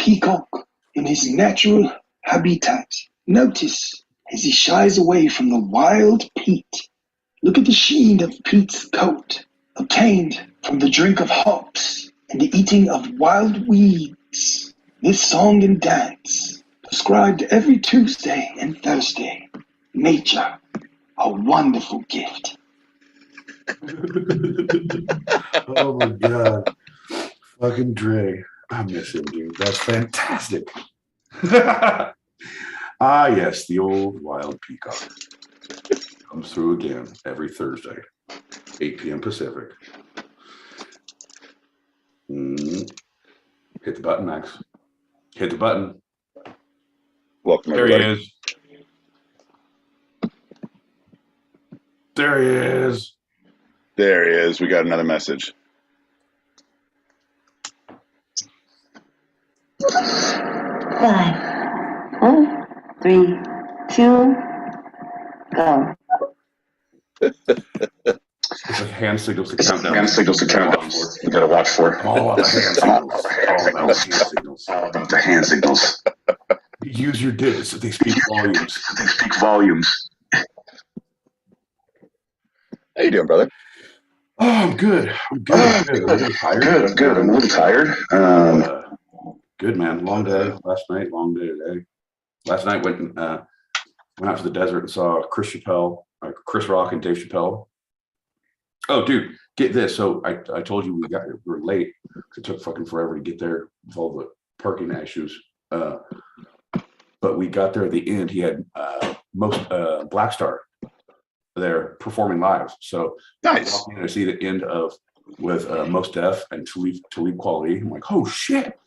peacock in his natural habitat. Notice as he shies away from the wild peat. Look at the sheen of peat's coat, obtained from the drink of hops and the eating of wild weeds. This song and dance, prescribed every Tuesday and Thursday. Nature, a wonderful gift. Oh my God. Fucking Dre. I miss him, dude. That's fantastic. Ah, yes, the old wild peacock comes through again every Thursday, 8 p.m. Pacific. Hit the button, Max. Hit the button. Welcome, there everybody. He is. There he is. There he is. We got another message. Five, 4, 3, 2, go. It's like hand signals to count down. Hand signals to count down. You gotta watch for it. All about the hand signals. All about the hand signals. All about the hand signals. Use your digits if they speak volumes. They speak volumes. How you doing, brother? Oh, I'm good. I'm good. I'm a little tired. I'm good. I'm a little tired. Good, man. Long day last night. Long day today. Last night went out to the desert and saw Chris Rock and Dave Chappelle. Oh, dude, get this. So I told you we were late. It took fucking forever to get there with all the parking issues. But we got there at the end. He had most Black Star there performing live. So nice. I see the end with Most Def and Talib Kweli. I'm like, oh shit.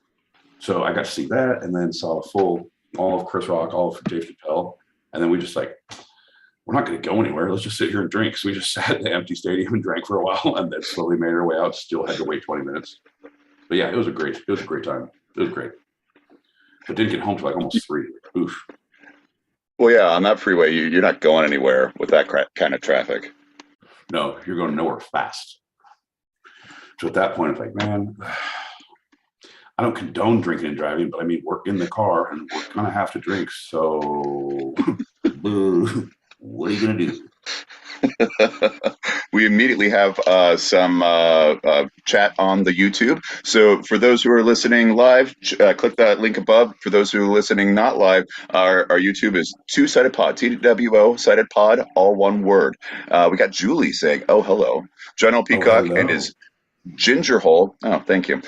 So I got to see that, and then saw all of Chris Rock, all of Dave Chappelle, and then we just like, we're not going to go anywhere. Let's just sit here and drink. So we just sat in the empty stadium and drank for a while, and then slowly made our way out. Still had to wait 20 minutes, but yeah, it was a great time. It was great, but didn't get home till like almost 3. Oof. Well, yeah, on that freeway, you're not going anywhere with that kind of traffic. No, you're going nowhere fast. So at that point, it's like, man, I don't condone drinking and driving, but I mean, we're in the car and we're going to have to drink. So what are you going to do? We immediately have some chat on the YouTube. So for those who are listening live, click that link above. For those who are listening not live, our YouTube is Two-Sided Pod, TWO Sided Pod, all one word. We got Julie saying, oh, hello. John L. Peacock and his Ginger Hole. Oh, thank you.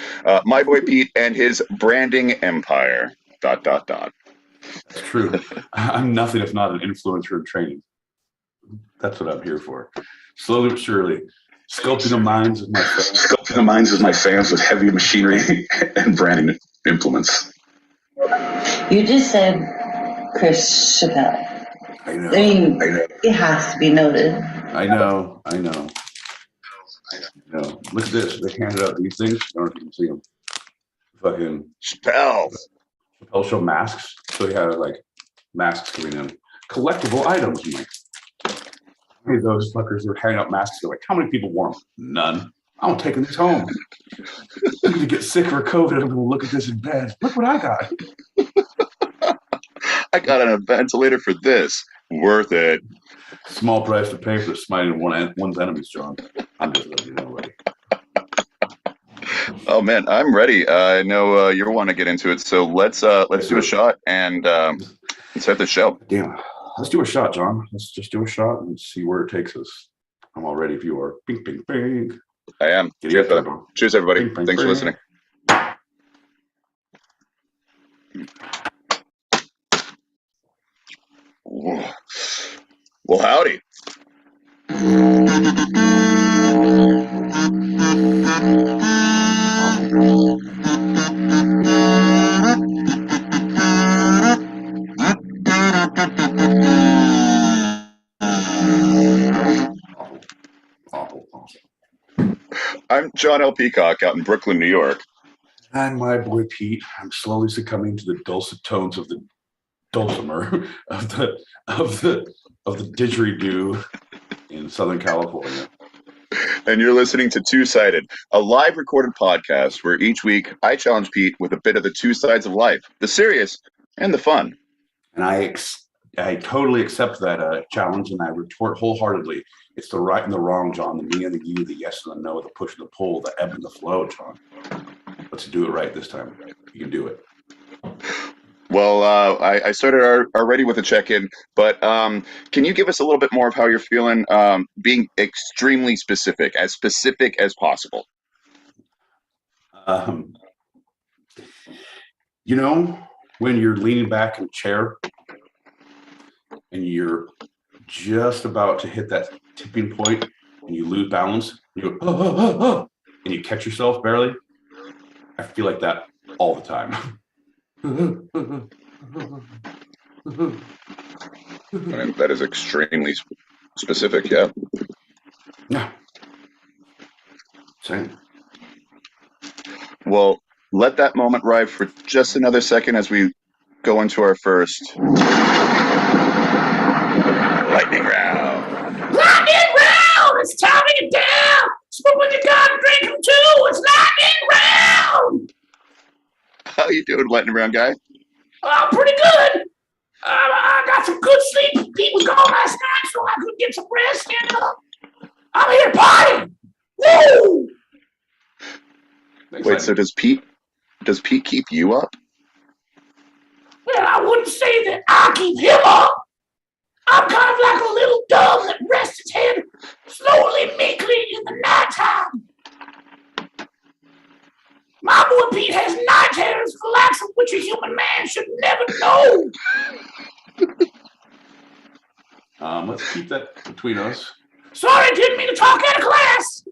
My boy Pete and his branding empire. ... That's true. I'm nothing if not an influencer in training. That's what I'm here for. Slowly but surely, sculpting the minds of my fans with heavy machinery and branding implements. You just said Chris Chappelle. I know. It has to be noted. I know. Look at this. They handed out these things. I don't know if you can see them. Fucking Chappelle show masks. So he had like masks coming in. Collectible items. I'm like, how many of those fuckers were handing out masks? They're like, how many people wore them? None. I'm taking this home. I'm going to get sick or COVID. I'm going to look at this in bed. Look what I got. I got a ventilator for this. Worth it. Small price to pay for smiting one's enemies, John. I'm just letting you know, buddy. Oh man, I'm ready. I know you want to get into it, so let's do a shot and start the show. Damn, let's do a shot, John. Let's just do a shot and see where it takes us. I'm all ready if you are. Bing, bing, bing. I am. Cheers, Cheers, everybody. Bing, bing, Thanks for listening. Well, howdy. I'm John L. Peacock out in Brooklyn, New York. And my boy Pete. I'm slowly succumbing to the dulcet tones of the dulcimer of the didgeridoo in Southern California. And you're listening to Two Sided, a live recorded podcast where each week I challenge Pete with a bit of the two sides of life, the serious and the fun. And I totally accept that challenge, and I retort wholeheartedly. It's the right and the wrong, John, the me and the you, the yes and the no, the push and the pull, the ebb and the flow, John. Let's do it right this time. You can do it. Well, I started already with a check-in, but can you give us a little bit more of how you're feeling, being extremely specific as possible? You know, when you're leaning back in a chair and you're just about to hit that tipping point and you lose balance, you go, oh, oh, oh, oh, and you catch yourself barely. I feel like that all the time. And that is extremely specific, yeah. Yeah. Same. Well, let that moment ride for just another second as we go into our first lightning round. Lightning round! It's time to get down! Smoke with your gun, drink them too! It's lightning round! How you doing, lightning round guy? I'm pretty good. I got some good sleep. Pete was gone last night, so I could get some rest. And I'm here to party. Woo! Thanks, Wait, so does Pete keep you up? Well, I wouldn't say that I keep him up. I'm kind of like a little dove that rests its head slowly, meekly in the nighttime. My boy Pete has night terrors, the likes of which a human man should never know. Let's keep that between us. Sorry, didn't mean to talk out of class.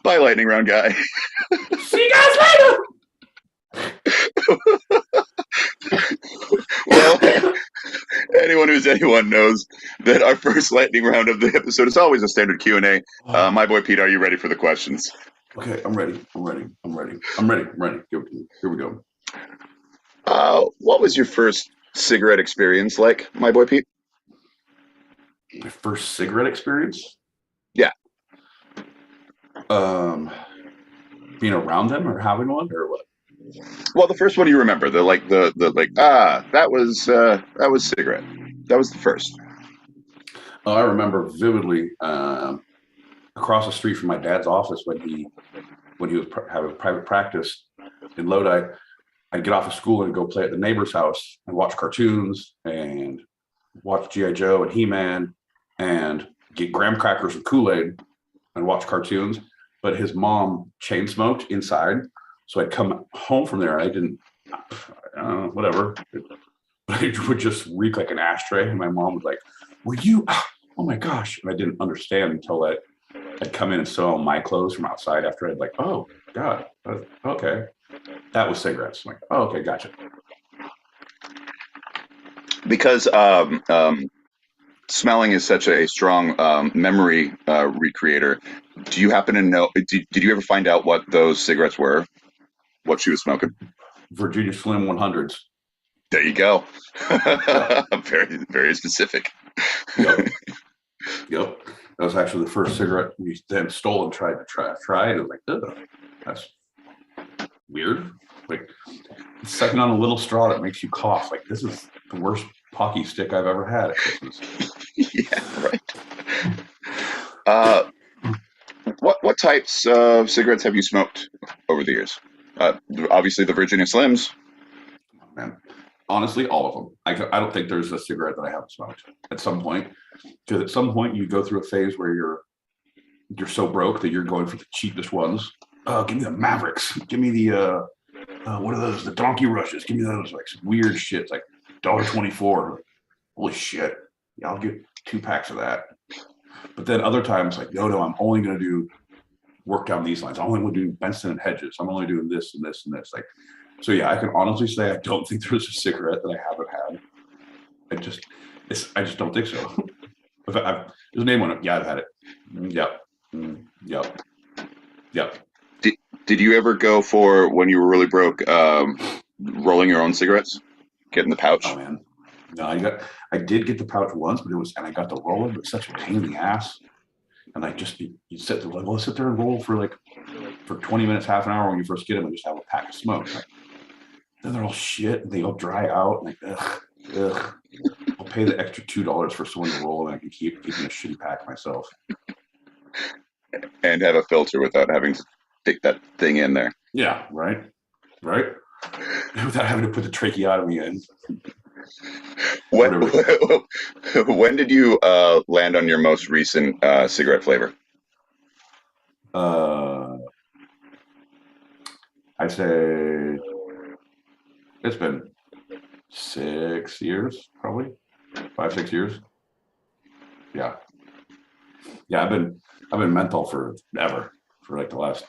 Bye, lightning round guy. See you guys later. Well, anyone knows that our first lightning round of the episode is always a standard Q&A. My boy Pete, are you ready for the questions? Okay, I'm ready. Here we go. What was your first cigarette experience like, my boy Pete? My first cigarette experience? Yeah. Being around them or having one or what? Well, the first one you remember, that was cigarette. That was the first. Oh, I remember vividly across the street from my dad's office when he was having private practice in Lodi. I'd get off of school and go play at the neighbor's house and watch cartoons and watch G.I. Joe and He-Man and get graham crackers and Kool-Aid and watch cartoons. But his mom chain smoked inside. So I'd come home from there. I didn't, whatever. It would just reek like an ashtray. And my mom was like, were you, oh my gosh. And I didn't understand until I'd come in and sew on my clothes from outside after I'd like, oh God, okay. That was cigarettes. I'm like, oh, okay, gotcha. Because smelling is such a strong memory recreator. Do you happen to know, did you ever find out what those cigarettes were? What she was smoking? Virginia Slim 100s. There you go. Yeah. Very, very specific. Yep. That was actually the first cigarette we then stole and tried to try. And it was like, ugh, that's weird. Like sucking on a little straw that makes you cough. Like this is the worst pocky stick I've ever had at Christmas. Yeah, right. What types of cigarettes have you smoked over the years? Obviously the Virginia Slims. Man, honestly, all of them. I don't think there's a cigarette that I haven't smoked at some point. Because at some point you go through a phase where you're so broke that you're going for the cheapest ones. Give me the Mavericks. Give me the what are those? The Donkey Rushes. Give me those like weird shit like $1.24. Holy shit! Yeah, I'll get 2 packs of that. But then other times like no, I'm only going to do work down these lines. I'm only going to do Benson and Hedges. I'm only doing this and this and this. Like, so yeah, I can honestly say I don't think there's a cigarette that I haven't had. I just don't think so. There's a name on it. Yeah, I've had it. Yep. Did you ever go for, when you were really broke, rolling your own cigarettes? Get in the pouch? Oh man, No, I did get the pouch once, but I got the roller, but such a pain in the ass. And you sit there, like, well, sit there and roll for 20 minutes, half an hour when you first get them and just have a pack of smoke. Like, then they're all shit and they all dry out. Like, ugh. I'll pay the extra $2 for someone to roll and I can keep keeping a shitty pack myself. And have a filter without having to stick that thing in there. Yeah, right. Without having to put the tracheotomy in. When did you land on your most recent cigarette flavor? I'd say it's been 6 years, probably 5, 6 years. Yeah. I've been menthol forever, for like the last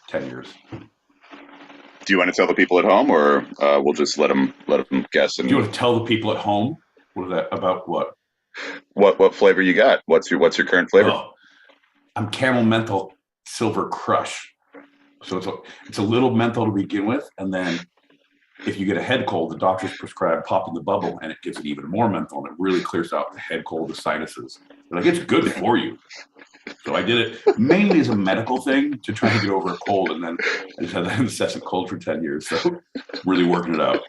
10 years. Do you want to tell the people at home, or we'll just let them guess? And do you want to tell the people at home? What is that about? What flavor you got? What's your current flavor? Oh, I'm Camel Menthol Silver Crush. So it's a little menthol to begin with, and then if you get a head cold, the doctors prescribe popping the bubble, and it gives it even more menthol, and it really clears out the head cold, the sinuses. They're like, it's good for you. So I did it mainly as a medical thing to try to get over a cold, and then I just had that incessant cold for 10 years. So really working it out.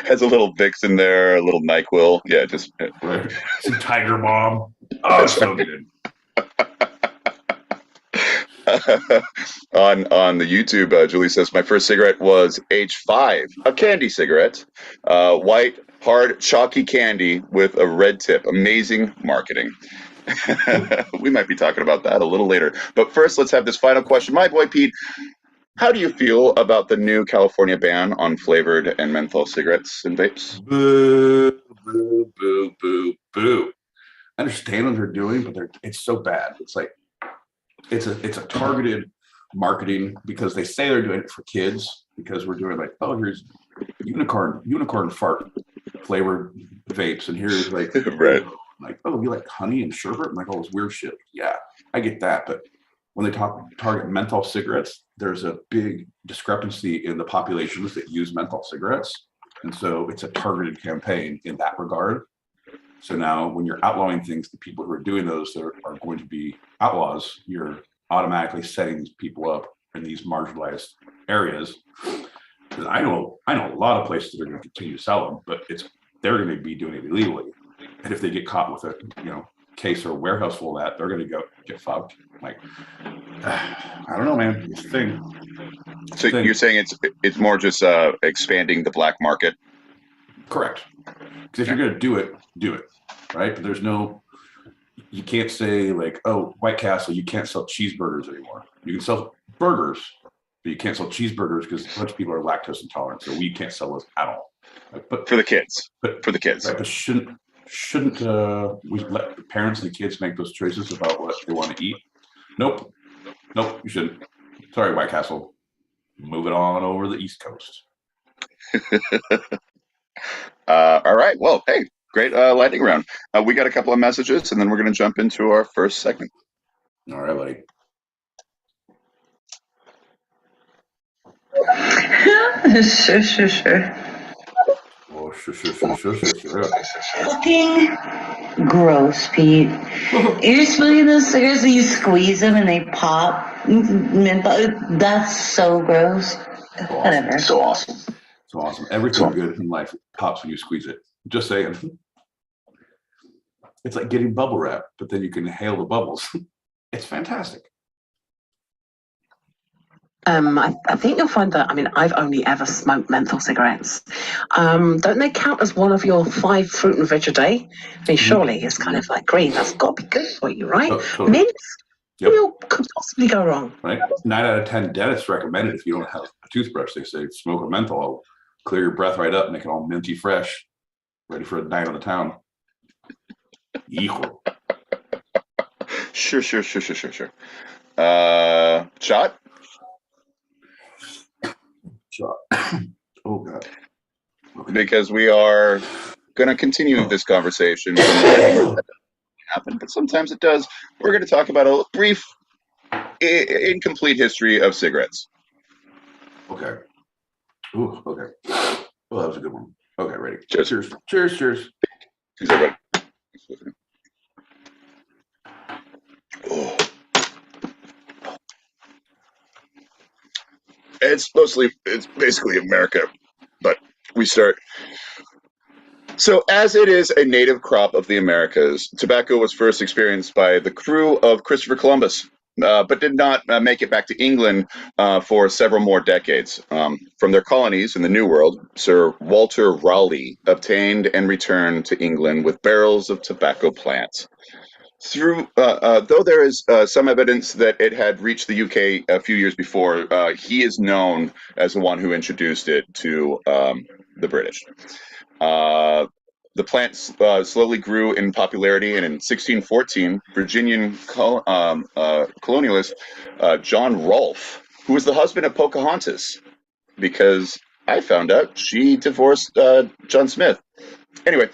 Has a little Vicks in there, a little NyQuil. Yeah, just right. Some Tiger Bomb. Oh, it's so good. On the YouTube, Julie says, my first cigarette was age 5, a candy cigarette, white, hard, chalky candy with a red tip. Amazing marketing. We might be talking about that a little later. But first, let's have this final question. My boy Pete, how do you feel about the new California ban on flavored and menthol cigarettes and vapes? Boo, boo, boo, boo, boo. I understand what they're doing, but it's so bad. It's like it's a targeted marketing because they say they're doing it for kids because we're doing like, oh, here's unicorn fart flavored vapes, and here's like right. Like, oh, you like honey and sherbet and like all this weird shit. Yeah, I get that, but when they target menthol cigarettes, there's a big discrepancy in the populations that use menthol cigarettes, and so it's a targeted campaign in that regard. So now when you're outlawing things, the people who are doing those are going to be outlaws. You're automatically setting these people up in these marginalized areas. Because I know a lot of places that are going to continue to sell them, but they're going to be doing it illegally. And if they get caught with a case or a warehouse full of that, they're going to get fucked. Like, I don't know, man. It's a thing. So you're saying it's more just expanding the black market? Correct. Because if you're going to do it, right? But you can't say like, oh, White Castle, you can't sell cheeseburgers anymore. You can sell burgers, but you can't sell cheeseburgers because a bunch of people are lactose intolerant, so we can't sell those at all. But for the kids, right, but shouldn't we let the parents and the kids make those choices about what they want to eat? Nope, you shouldn't. Sorry, White Castle. Move it on over the East Coast. All right. Well, hey, great lightning round. We got a couple of messages, and then we're going to jump into our first segment. All right, buddy. Sure. Oh, sure. Fucking gross, Pete. You're smoking those cigarettes and you squeeze them and they pop. That's so gross. Whatever. So awesome. So awesome. Everything good in life pops when you squeeze it. Just saying. It's like getting bubble wrap, but then you can inhale the bubbles. It's fantastic. I think you'll find that, I've only ever smoked menthol cigarettes. Don't they count as one of your 5 fruit and veg a day? Surely it's kind of like green. That's got to be good for you, right? Totally. Mint? Yep. What could possibly go wrong? Right? 9 out of 10 dentists recommend it if you don't have a toothbrush. They say smoke a menthol. It'll clear your breath right up, make it all minty fresh, ready for a night on the town. Equal. Sure. Shot? Oh, God. Okay. Because we are going to continue this conversation. Happen, but sometimes it does. We're going to talk about a brief, incomplete history of cigarettes. Okay. Ooh, okay. Well, that was a good one. Okay, ready. Cheers. Cheers. Cheers. Cheers. Cheers, everybody. Oh. It's basically America, but we start. So, as it is a native crop of the Americas, tobacco was first experienced by the crew of Christopher Columbus, but did not make it back to England for several more decades. From their colonies in the New World, Sir Walter Raleigh obtained and returned to England with barrels of tobacco plants. Though there is some evidence that it had reached the UK a few years before, he is known as the one who introduced it to the British. The plant slowly grew in popularity, and in 1614, Virginian colonialist John Rolfe, who was the husband of Pocahontas, because I found out she divorced John Smith. Anyway,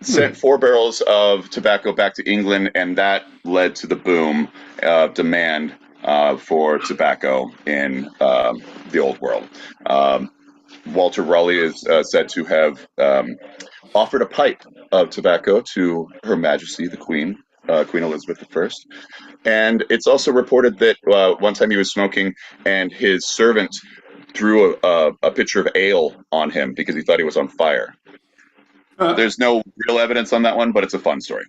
sent 4 barrels of tobacco back to England, and that led to the boom of demand for tobacco in the Old World. Walter Raleigh is said to have offered a pipe of tobacco to Her Majesty the Queen, Queen Elizabeth I. And it's also reported that one time he was smoking and his servant threw a pitcher of ale on him because he thought he was on fire. There's no real evidence on that one, but it's a fun story.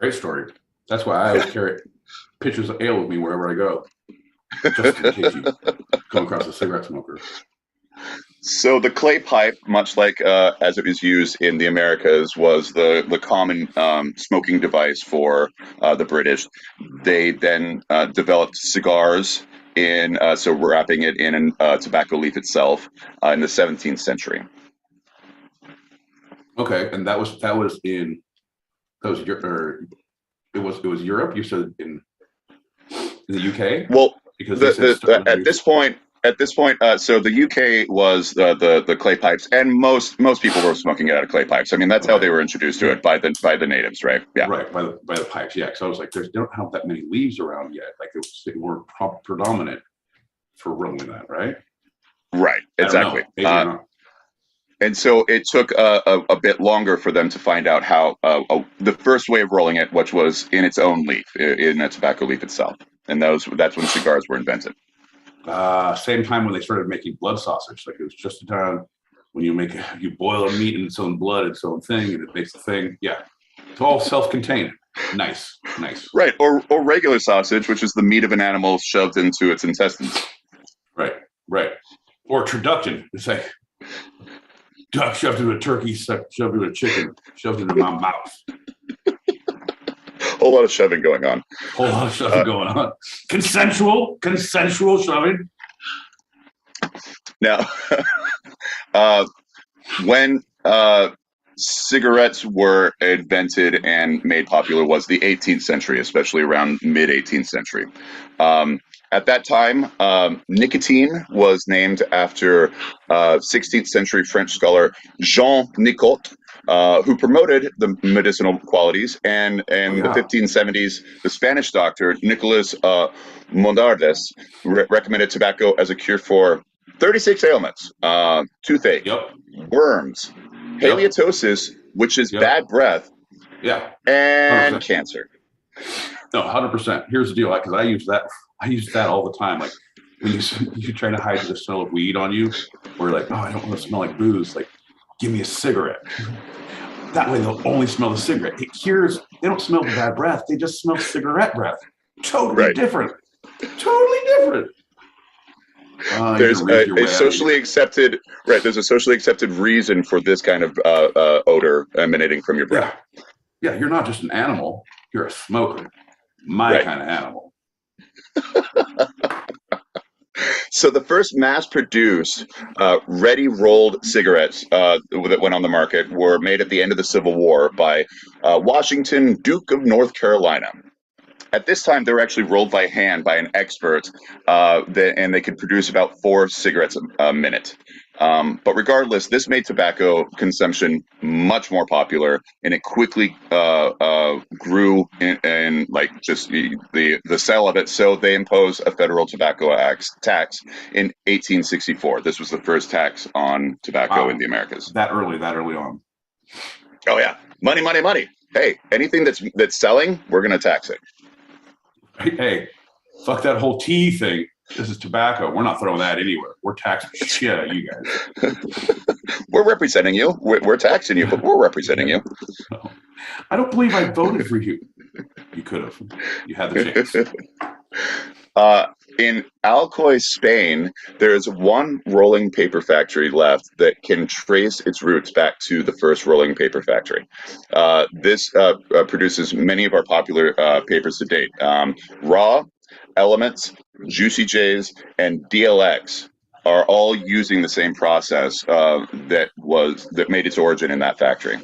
Great story. That's why I always carry pitchers of ale with me wherever I go, just in case you come across a cigarette smoker. So the clay pipe, much like as it was used in the Americas, was the common smoking device for the British. They then developed cigars so wrapping it in tobacco leaf itself in the 17th century. Okay, and that was in it was Europe. You said in the UK. Well, because at this point, so the UK was the clay pipes, and most people were smoking it out of clay pipes. I mean, that's how they were introduced to it by the natives, right? Yeah, right, by the pipes. Yeah, so I was like, they don't have that many leaves around yet. Like they weren't predominant for rolling that, right? Right, exactly. Maybe not. And so it took a bit longer for them to find out how the first way of rolling it, which was in its own leaf, in a tobacco leaf itself, and that's when cigars were invented. Same time when they started making blood sausage. Like it was just the time when you boil a meat in its own blood, its own thing, and it makes the thing. Yeah, it's all self-contained. Nice. Right, or regular sausage, which is the meat of an animal shoved into its intestines. Right. Or turducken. It's like duck shoved into a turkey, shoved into a chicken, shoved into my mouth. Whole lot of shoving going on. Consensual shoving. Now, when cigarettes were invented and made popular was the 18th century, especially around mid-18th century. At that time, nicotine was named after 16th century French scholar Jean Nicot, who promoted the medicinal qualities, and in the 1570s, the Spanish doctor Nicolas Mondardes recommended tobacco as a cure for 36 ailments: toothache, worms, halitosis, which is bad breath, and 100%. Cancer. No, 100%. Here's the deal, because I use that all the time. Like when you try to hide the smell of weed on you, or like, oh, I don't want to smell like booze. Like, give me a cigarette. That way they'll only smell the cigarette. It cures. They don't smell the bad breath. They just smell cigarette breath. Totally different. Totally different. There's a socially accepted There's a socially accepted reason for this kind of odor emanating from your breath. Yeah, you're not just an animal. You're a smoker. My kind of animal. So the first mass-produced, ready-rolled cigarettes that went on the market were made at the end of the Civil War by Washington, Duke of North Carolina. At this time, they were actually rolled by hand by an expert, and they could produce about 4 cigarettes a minute. But regardless, this made tobacco consumption much more popular, and it quickly grew in like just the sale of it. So they imposed a federal tobacco tax in 1864. This was the first tax on tobacco in the Americas. That early on. Oh yeah, money, money, money. Hey, anything that's selling, we're gonna tax it. Hey, fuck that whole tea thing. This is tobacco. We're not throwing that anywhere. We're taxing shit out of you guys. We're representing you. We're taxing you, but we're representing you. No. I don't believe I voted for you. You could have. You had the chance. In Alcoy, Spain, there is one rolling paper factory left that can trace its roots back to the first rolling paper factory. This produces many of our popular papers to date. Raw, Elements, Juicy J's, and DLX are all using the same process that made its origin in that factory.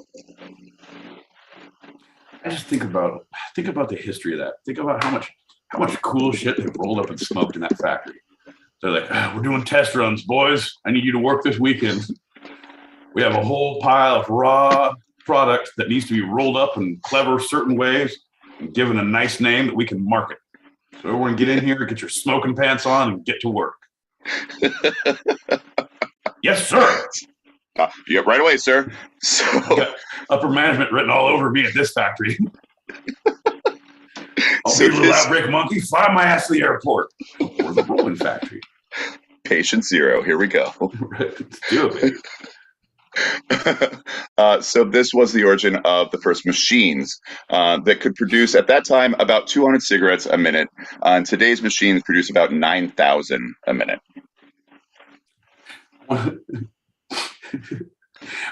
I just think about the history of that. Think about how much cool shit they rolled up and smoked in that factory. They're like, we're doing test runs, boys. I need you to work this weekend. We have a whole pile of raw product that needs to be rolled up in clever certain ways and given a nice name that we can market. So everyone get in here, get your smoking pants on, and get to work. Yes, sir. Yeah, right away, sir. So got upper management written all over me at this factory. I'll So be a little outbreak monkey. Fly my ass to the airport. Or the rolling factory. Patient zero. Here we go. Let's do it, baby. So this was the origin of the first machines that could produce, at that time, about 200 cigarettes a minute. And today's machines produce about 9,000 a minute. I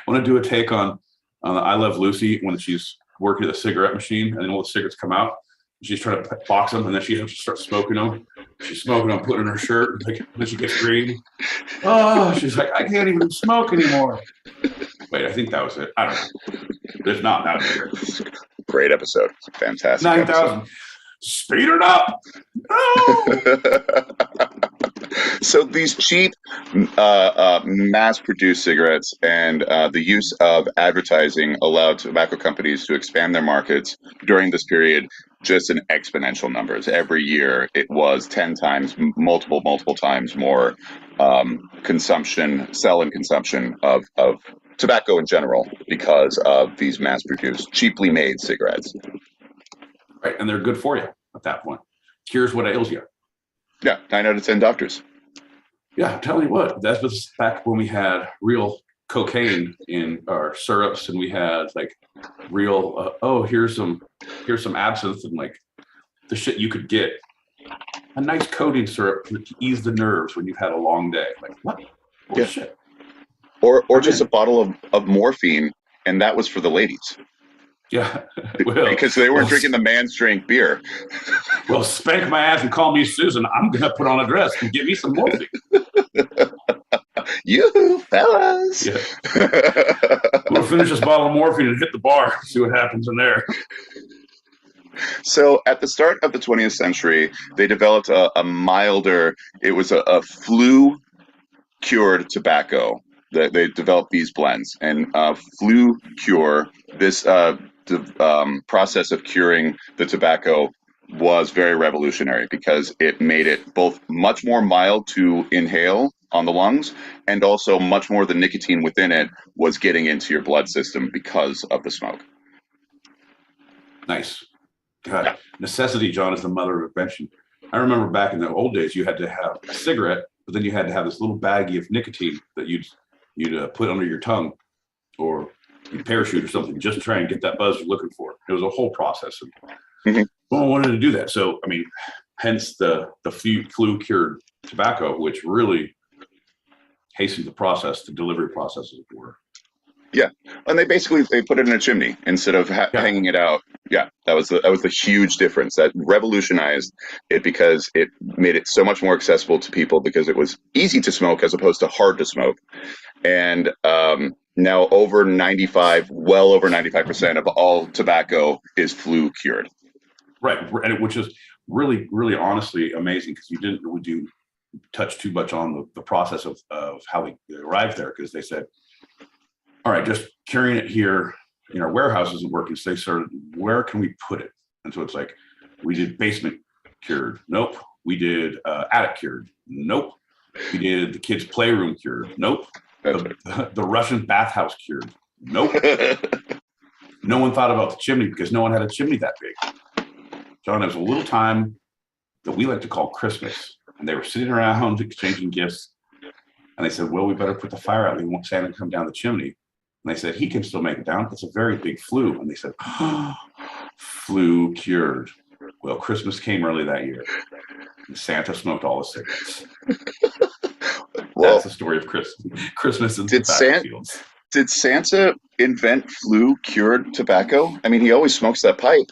want to do a take on I Love Lucy when she's working at the cigarette machine and then all the cigarettes come out. She's trying to box them and then she has to start smoking them. She's smoking them, putting in her shirt, and then she gets green. Oh, she's like, I can't even smoke anymore. Wait, I think that was it. I don't know. There's not that here. Great episode. Fantastic. 9,000. Speed it up. No. So these cheap, mass-produced cigarettes and the use of advertising allowed tobacco companies to expand their markets during this period just in exponential numbers. Every year it was 10 times, multiple times more consumption of tobacco in general because of these mass-produced, cheaply made cigarettes. Right, and they're good for you at that point. Cures what ails you. Yeah, 9 out of 10 doctors. Yeah, I'm telling you what, that was back when we had real cocaine in our syrups, and we had like real. Here's some absinthe and like the shit you could get. A nice coating syrup to ease the nerves when you've had a long day. Like what? Bullshit. Or just a bottle of morphine, and that was for the ladies. Yeah, because they weren't drinking the man's drink beer. Well, spank my ass and call me Susan. I'm gonna put on a dress and get me some morphine. You fellas. Yeah. We'll finish this bottle of morphine and hit the bar. See what happens in there. So at the start of the 20th century, they developed a milder. It was a flu-cured tobacco. They developed these blends, and flu cure. This process of curing the tobacco was very revolutionary because it made it both much more mild to inhale on the lungs, and also much more the nicotine within it was getting into your blood system because of the smoke. Nice. God, necessity, John, is the mother of invention. I remember back in the old days, you had to have a cigarette, but then you had to have this little baggie of nicotine that you'd put under your tongue, or you parachute or something, just to try and get that buzz you're looking for. It was a whole process. And no one wanted to do that. So, I mean, hence the flu-cured tobacco, which really hastened the delivery process, as it were. Yeah, and they put it in a chimney instead of hanging it out. Yeah, that was the huge difference. That revolutionized it because it made it so much more accessible to people because it was easy to smoke as opposed to hard to smoke. And now well over 95% of all tobacco is flu cured. Right, and which is really, really honestly amazing because you didn't really do touch too much on the process of how they arrived there, because they said, all right, just carrying it here in our warehouse isn't working. So they started, where can we put it? And so it's like, we did basement cured. Nope. We did attic cured. Nope. We did the kids' playroom cured. Nope. The Russian bathhouse cured. Nope. No one thought about the chimney because no one had a chimney that big. John, there was a little time that we like to call Christmas, and they were sitting around exchanging gifts, and they said, well, we better put the fire out. We want Santa to come down the chimney. And they said, he can still make it down. It's a very big flue. And they said, oh, flue cured. Well, Christmas came early that year, and Santa smoked all the cigarettes. Well, that's the story of Christmas in the battlefields. Did Santa invent flue-cured tobacco? I mean, he always smokes that pipe.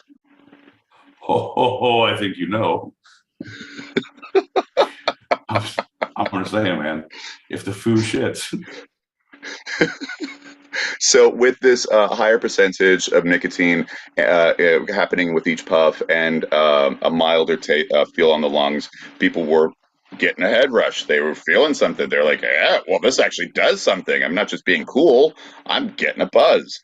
I think you know. I'm going to say, man, if the foo shits. So with this higher percentage of nicotine happening with each puff and a milder feel on the lungs, people were getting a head rush. They were feeling something. They're like, yeah, well, this actually does something. I'm not just being cool. I'm getting a buzz.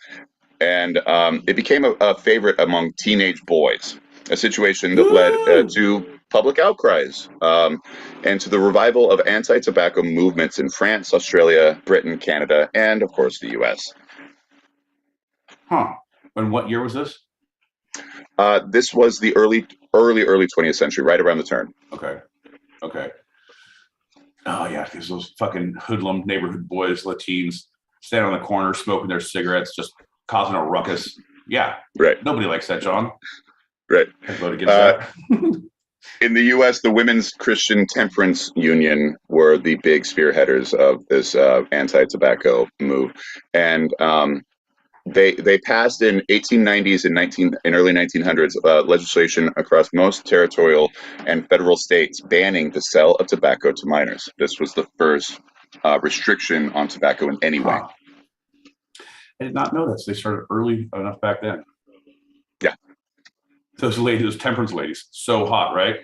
And it became a favorite among teenage boys, a situation that led to public outcries and to the revival of anti-tobacco movements in France, Australia, Britain, Canada, and, of course, the U.S. Huh. And what year was this? This was the early 20th century, right around the turn. Okay. Oh, yeah, because those fucking hoodlum neighborhood boys, Latins, standing on the corner, smoking their cigarettes, just causing a ruckus. Yeah. Right. Nobody likes that, John. Right. I vote against that. In the U.S., the Women's Christian Temperance Union were the big spearheaders of this anti-tobacco move. And they passed in 1890s and early 1900s legislation across most territorial and federal states banning the sale of tobacco to minors. This was the first restriction on tobacco in any way. I did not know this. They started early enough back then. Yeah. Those ladies, those temperance ladies, so hot, right?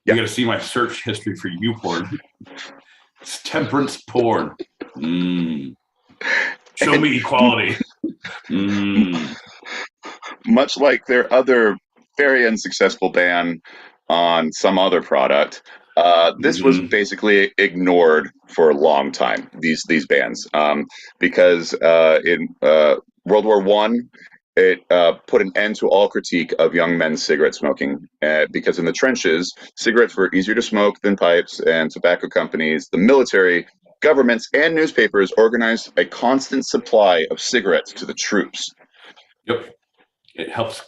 Yeah. You got to see my search history for you porn. It's temperance porn. Show me equality. Much like their other very unsuccessful ban on some other product, this was basically ignored for a long time. These bans, because in World War One, it put an end to all critique of young men's cigarette smoking, because in the trenches, cigarettes were easier to smoke than pipes, and tobacco companies, the military, governments, and newspapers organized a constant supply of cigarettes to the troops. Yep. It helps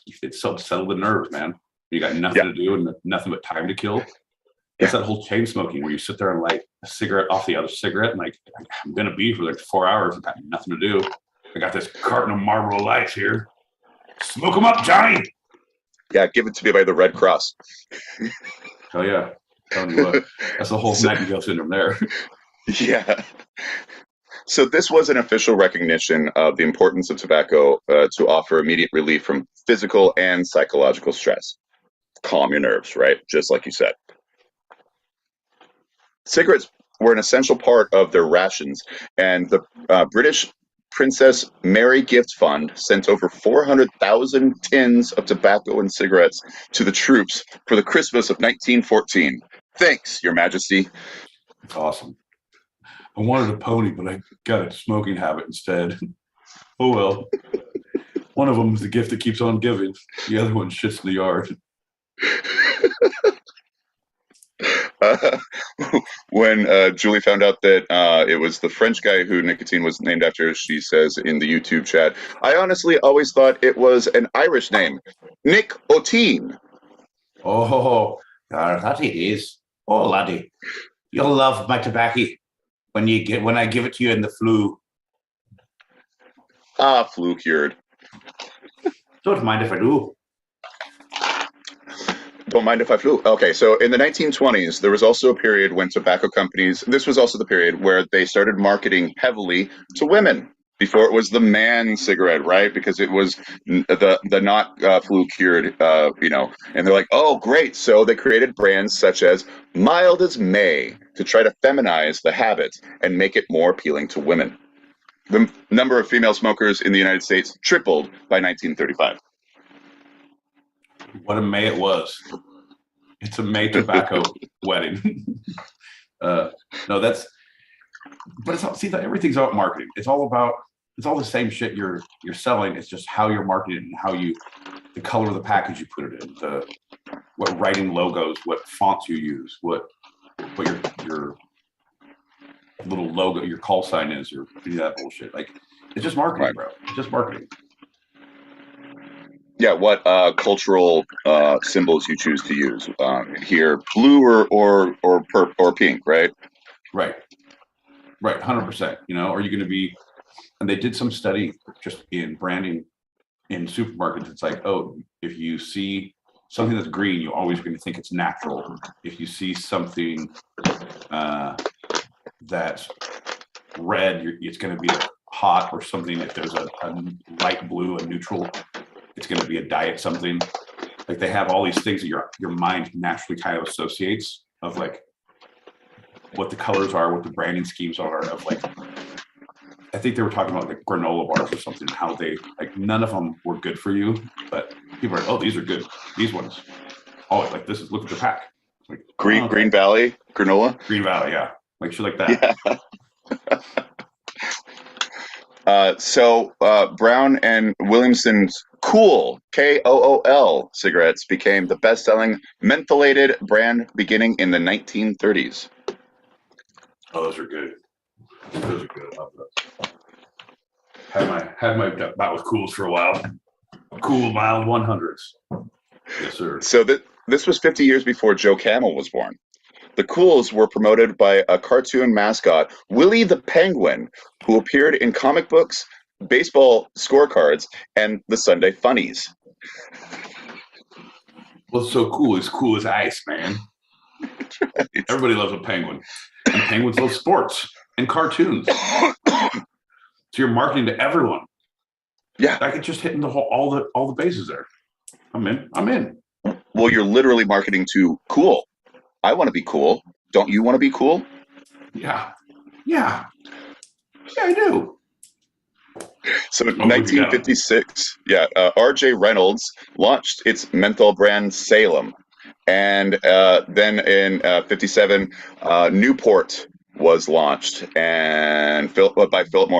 settle the nerves, man. You got nothing to do and nothing but time to kill. It's that whole chain smoking where you sit there and light a cigarette off the other cigarette, and like, I'm going to be for like 4 hours. I've got nothing to do. I got this carton of Marlboro Lights here. Smoke them up, Johnny. Yeah, give it to me by the Red Cross. Hell yeah. Telling you what, that's the whole Nightingale syndrome there. Yeah. So this was an official recognition of the importance of tobacco to offer immediate relief from physical and psychological stress. Calm your nerves, right? Just like you said. Cigarettes were an essential part of their rations, and the British Princess Mary Gift Fund sent over 400,000 tins of tobacco and cigarettes to the troops for the Christmas of 1914. Thanks, Your Majesty. It's awesome. I wanted a pony, but I got a smoking habit instead. Oh well. One of them is the gift that keeps on giving. The other one shits in the yard. When Julie found out that it was the French guy who nicotine was named after, she says in the YouTube chat, I honestly always thought it was an Irish name. Nick O'Teen. Oh, that it is. Oh, laddie, you'll love my tobacco when I give it to you in the flu. Flu cured. Don't mind if I do. Don't mind if I flew. Okay, so in the 1920s, there was also a period when tobacco companies, this was also the period where they started marketing heavily to women. Before it was the man cigarette, right? Because it was the not flu cured, and they're like, oh, great. So they created brands such as Mild as May to try to feminize the habit and make it more appealing to women. The number of female smokers in the United States tripled by 1935. What a May it was. It's a May tobacco wedding. No, but it's all, see that everything's about marketing. It's all the same shit you're selling. It's just how you're marketing and the color of the package you put it in, what writing logos, what fonts you use, what your little logo, your call sign is, or any of that bullshit. Like, it's just marketing, right, bro. It's just marketing. Yeah, what cultural symbols you choose to use here, blue or pink, right? Right, 100%. Are you going to be? And they did some study just in branding in supermarkets. It's like, oh, if you see something that's green, you're always going to think it's natural. If you see something that's red, it's going to be hot or something. If there's a light blue, a neutral, it's going to be a diet something. Like, they have all these things that your mind naturally kind of associates of like what the colors are, what the branding schemes are of like. I think they were talking about like granola bars or something, how they like none of them were good for you, but people are like, oh, these are good. These ones. Oh, like this is, look at the pack. Like, Green oh, okay. Green Valley granola. Green Valley, yeah. Like shit like that. Yeah. So Brown and Williamson's Kool, Kool cigarettes became the best-selling mentholated brand beginning in the 1930s. Oh, those are good. Those are good. I love those. Had my bout with Kools for a while. Kool mild 100s. Yes, sir. So this was 50 years before Joe Camel was born. The Kools were promoted by a cartoon mascot, Willie the Penguin, who appeared in comic books, baseball scorecards, and the Sunday Funnies. What's so cool is cool as ice, man. Right. Everybody loves a penguin. And penguins love sports and cartoons. So you're marketing to everyone. Yeah. I could just hit all the bases there. I'm in. Well, you're literally marketing to cool. I want to be cool. Don't you want to be cool? Yeah, I do. So in 1956, R.J. Reynolds launched its menthol brand Salem. And then in 57, Newport was launched and by Philip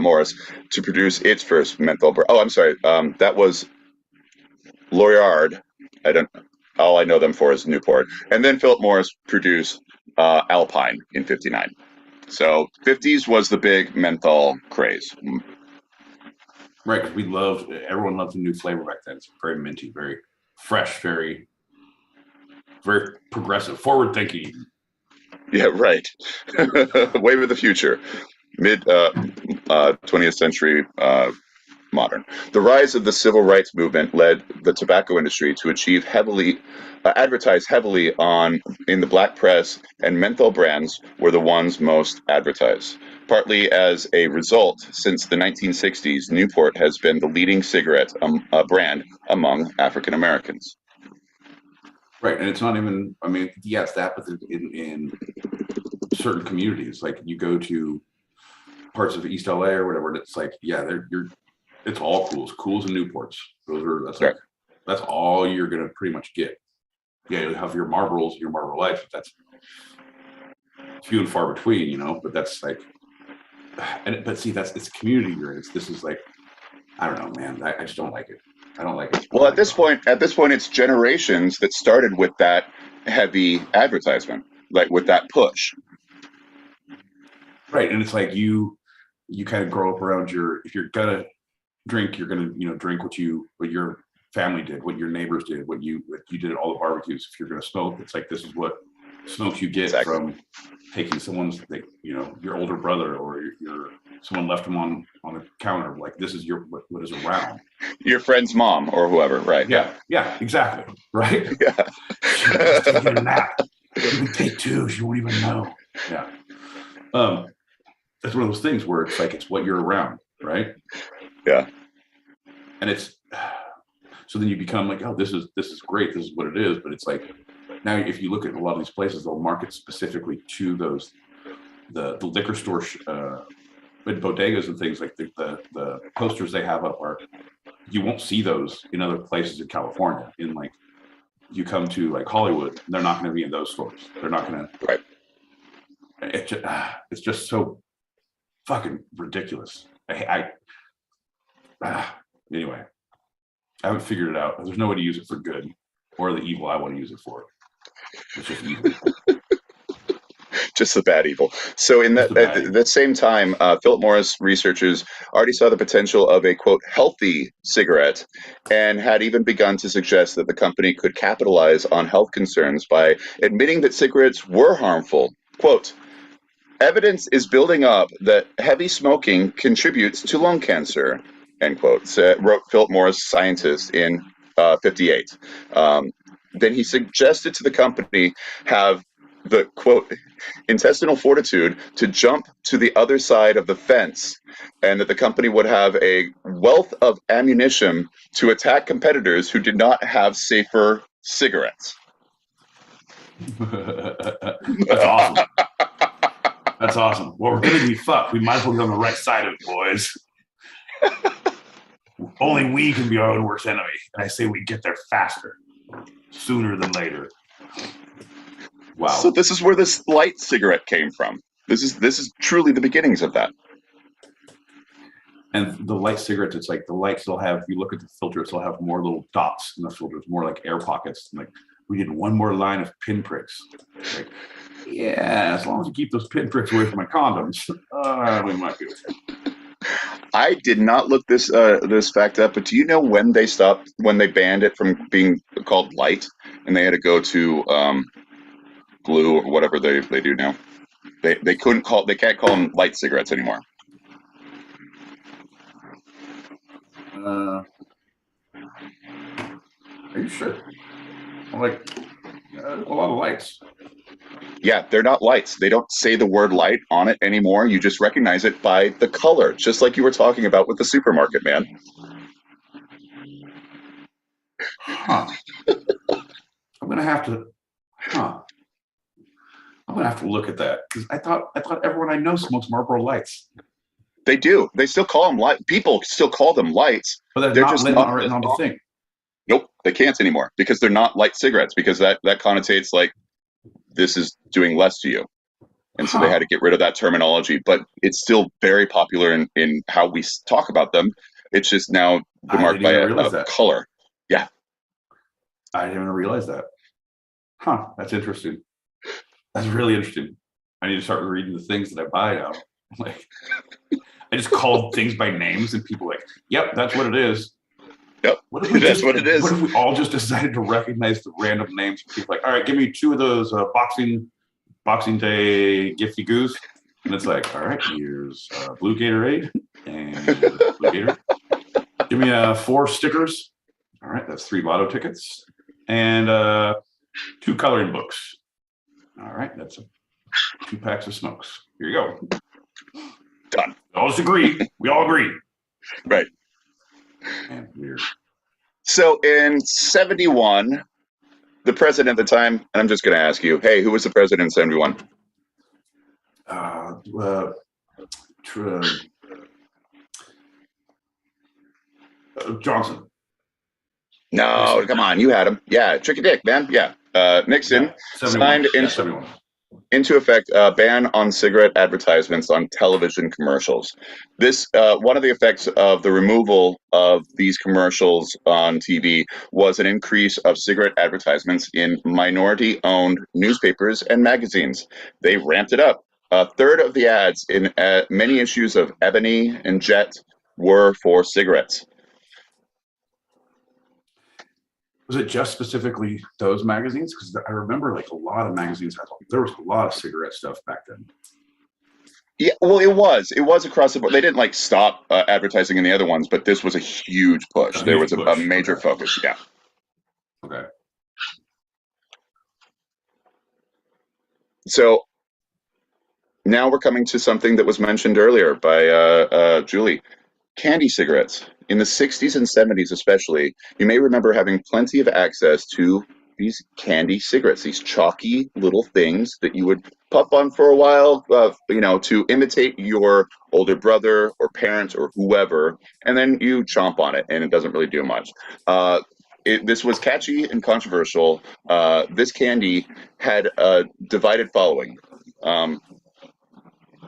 Morris to produce its first menthol brand. Oh, I'm sorry. That was Loriard. All I know them for is Newport. And then Philip Morris produced Alpine in 59. So 50s was the big menthol craze. Right, because everyone loved the new flavor back then. It's very minty, very fresh, very progressive, forward thinking. Yeah, right. Wave of the future, mid 20th century modern. The rise of the civil rights movement led the tobacco industry to advertise heavily in the black press, and menthol brands were the ones most advertised. Partly as a result, since the 1960s, Newport has been the leading cigarette brand among African Americans. Right, and it's not even, it's that, but in certain communities, like you go to parts of East LA or whatever, and it's like, it's all Kools and Newports. That's all you're gonna pretty much get. Yeah, you have your Marlboros, your Marlboro Lights, but that's few and far between, But that's like, it's community you're in. This is like, I don't know, man. I just don't like it. I don't like it. Well, at this point, it's generations that started with that heavy advertisement, like with that push. Right, and it's like you kind of grow up around if you're gonna drink, you're gonna drink what your family did, what your neighbors did, what you did at all the barbecues. If you're gonna smoke, it's like this is what smokes you get from taking someone's, like, your older brother or someone left them on the counter. Like, this is what is around. Your friend's mom or whoever, right? Yeah, exactly. Right? Yeah. She's taking a nap. You can take two, she won't even know. Yeah. That's one of those things where it's like, it's what you're around. right? Yeah. And it's so then you become like, oh, this is great, this is what it is. But it's like now if you look at a lot of these places, they'll market specifically to those the liquor store with bodegas and things like the posters they have up are, you won't see those in other places in California. In like, you come to like Hollywood, they're not going to be in those stores. They're not going to. Right. It's just so fucking ridiculous. Anyway, I haven't figured it out. There's no way to use it for good or the evil I want to use it for. It's just evil. Just the bad evil. So in that at the same time, Philip Morris researchers already saw the potential of a, quote, healthy cigarette, and had even begun to suggest that the company could capitalize on health concerns by admitting that cigarettes were harmful. Quote, evidence is building up that heavy smoking contributes to lung cancer, end quote, wrote Philip Morris, scientist, in 58. Then he suggested to the company have the, quote, intestinal fortitude to jump to the other side of the fence, and that the company would have a wealth of ammunition to attack competitors who did not have safer cigarettes. That's awesome. That's awesome. Well, we're going to be fucked. We might as well be on the right side of it, boys. Only we can be our own worst enemy. And I say we get there faster, sooner than later. Wow. So this is where this light cigarette came from. This is truly the beginnings of that. And the light cigarettes, it's like the lights will have, if you look at the filter, it'll have more little dots in the filters, more like air pockets. Like, we need one more line of pinpricks. Like, yeah, as long as you keep those pinpricks away from my condoms, we might be okay. I did not look this fact up, but do you know when they banned it from being called light, and they had to go to blue or whatever they do now? They can't call them light cigarettes anymore. Are you sure? I'm like, a lot of lights. Yeah, they're not lights. They don't say the word light on it anymore. You just recognize it by the color, just like you were talking about with the supermarket, man. Huh. I'm gonna have to look at that, because I thought everyone I know smokes Marlboro Lights. They do. They still call them light. People still call them lights. But they're just not written on the thing. Nope, they can't anymore because they're not light cigarettes, because that connotates like this is doing less to you. And so they had to get rid of that terminology, but it's still very popular in how we talk about them. It's just now marked by a color. Yeah. I didn't even realize that. Huh, that's interesting. That's really interesting. I need to start reading the things that I buy now. Like, I just called things by names, and people like, yep, that's what it is. Yep, that's what it is. What if we all just decided to recognize the random names? People like, all right, give me 2 of those Boxing Day Gifty Goose. And it's like, all right, here's blue Gatorade and blue Gatorade. Give me 4 stickers. All right, that's 3 lotto tickets and 2 coloring books. All right, that's 2 packs of smokes. Here you go. Done. We all just agree. We all agree. Right. Man, weird. So in 71, the president at the time, and I'm just going to ask you, hey, who was the president in 71? Johnson. No, Nixon. Come on, you had him. Yeah, tricky dick, man. Yeah. Nixon signed into effect a ban on cigarette advertisements on television commercials. This one of the effects of the removal of these commercials on TV was an increase of cigarette advertisements in minority-owned newspapers and magazines. They ramped it up. A third of the ads in many issues of Ebony and Jet were for cigarettes. Was it just specifically those magazines? Because I remember like a lot of magazines there was a lot of cigarette stuff back then. Yeah, well, it was across the board. They didn't like stop advertising in the other ones, but this was a huge push. There was a major focus. Yeah. Okay. So now we're coming to something that was mentioned earlier by Julie. Candy cigarettes. In the 60s and 70s, especially, you may remember having plenty of access to these candy cigarettes, these chalky little things that you would puff on for a while, to imitate your older brother or parents or whoever, and then you chomp on it, and it doesn't really do much. This was catchy and controversial. This candy had a divided following. Um,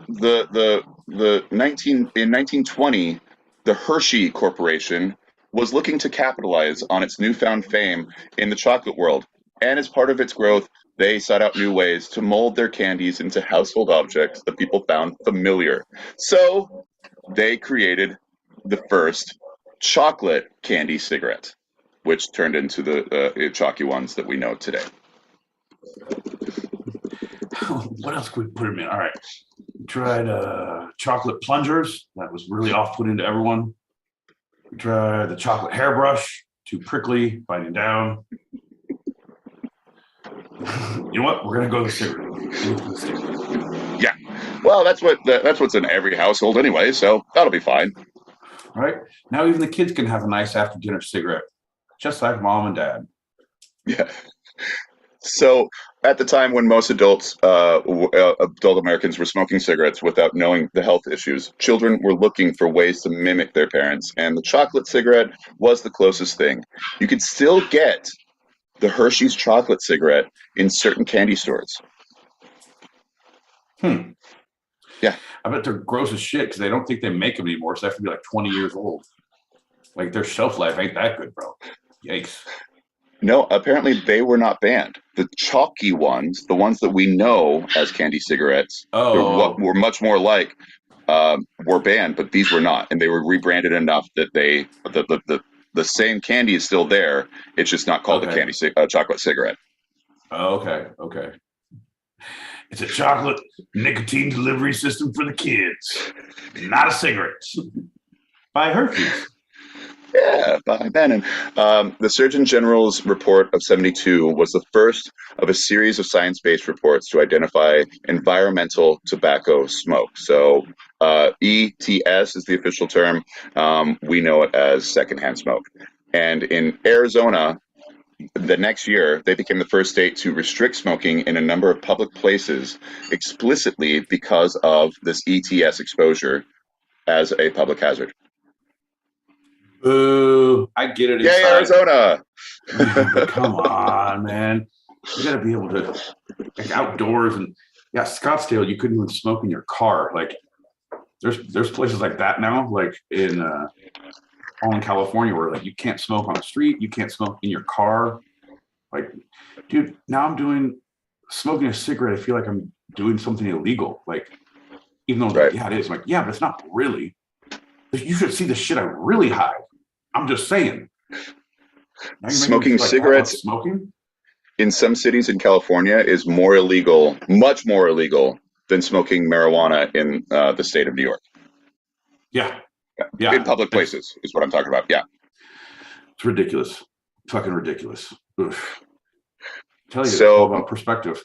the 1920, the Hershey Corporation was looking to capitalize on its newfound fame in the chocolate world, and as part of its growth, they sought out new ways to mold their candies into household objects that people found familiar. So they created the first chocolate candy cigarette, which turned into the chalky ones that we know today. What else could we put them in? All right. We tried chocolate plungers. That was really off-putting to everyone. We tried the chocolate hairbrush. Too prickly, biting down. You know what? We're gonna go with cigarette. Yeah. Well, that's what's in every household anyway, so that'll be fine. Right? Now even the kids can have a nice after-dinner cigarette, just like mom and dad. Yeah. So at the time when most adult Americans were smoking cigarettes without knowing the health issues, children were looking for ways to mimic their parents, and the chocolate cigarette was the closest thing. You could still get the Hershey's chocolate cigarette in certain candy stores. Yeah. I bet they're gross as shit because they don't think they make them anymore, so they have to be like 20 years old. Like their shelf life ain't that good, bro. Yikes. No, apparently they were not banned. The chalky ones, the ones that we know as candy cigarettes, were much more like, were banned, but these were not, and they were rebranded enough that the same candy is still there. It's just not called a chocolate cigarette. Okay. It's a chocolate nicotine delivery system for the kids, not a cigarette. By Hershey's. Yeah, by Bannon. The Surgeon General's report of 72 was the first of a series of science-based reports to identify environmental tobacco smoke. So ETS is the official term. We know it as secondhand smoke. And in Arizona, the next year, they became the first state to restrict smoking in a number of public places explicitly because of this ETS exposure as a public hazard. Ooh, I get it. Yay, Arizona! But come on, man. You got to be able to, like, outdoors and Scottsdale. You couldn't even smoke in your car. Like, there's places like that now, like in California, where like you can't smoke on the street, you can't smoke in your car. Like, dude, now I'm smoking a cigarette. I feel like I'm doing something illegal. Like, even though, it is. I'm like, yeah, but it's not really. You should see the shit I really hide. I'm just saying. Smoking cigarettes in some cities in California is more illegal, much more illegal than smoking marijuana in the state of New York. Yeah. In public places is what I'm talking about. Yeah. It's ridiculous. Fucking ridiculous. Oof. Tell you, it's all about perspective.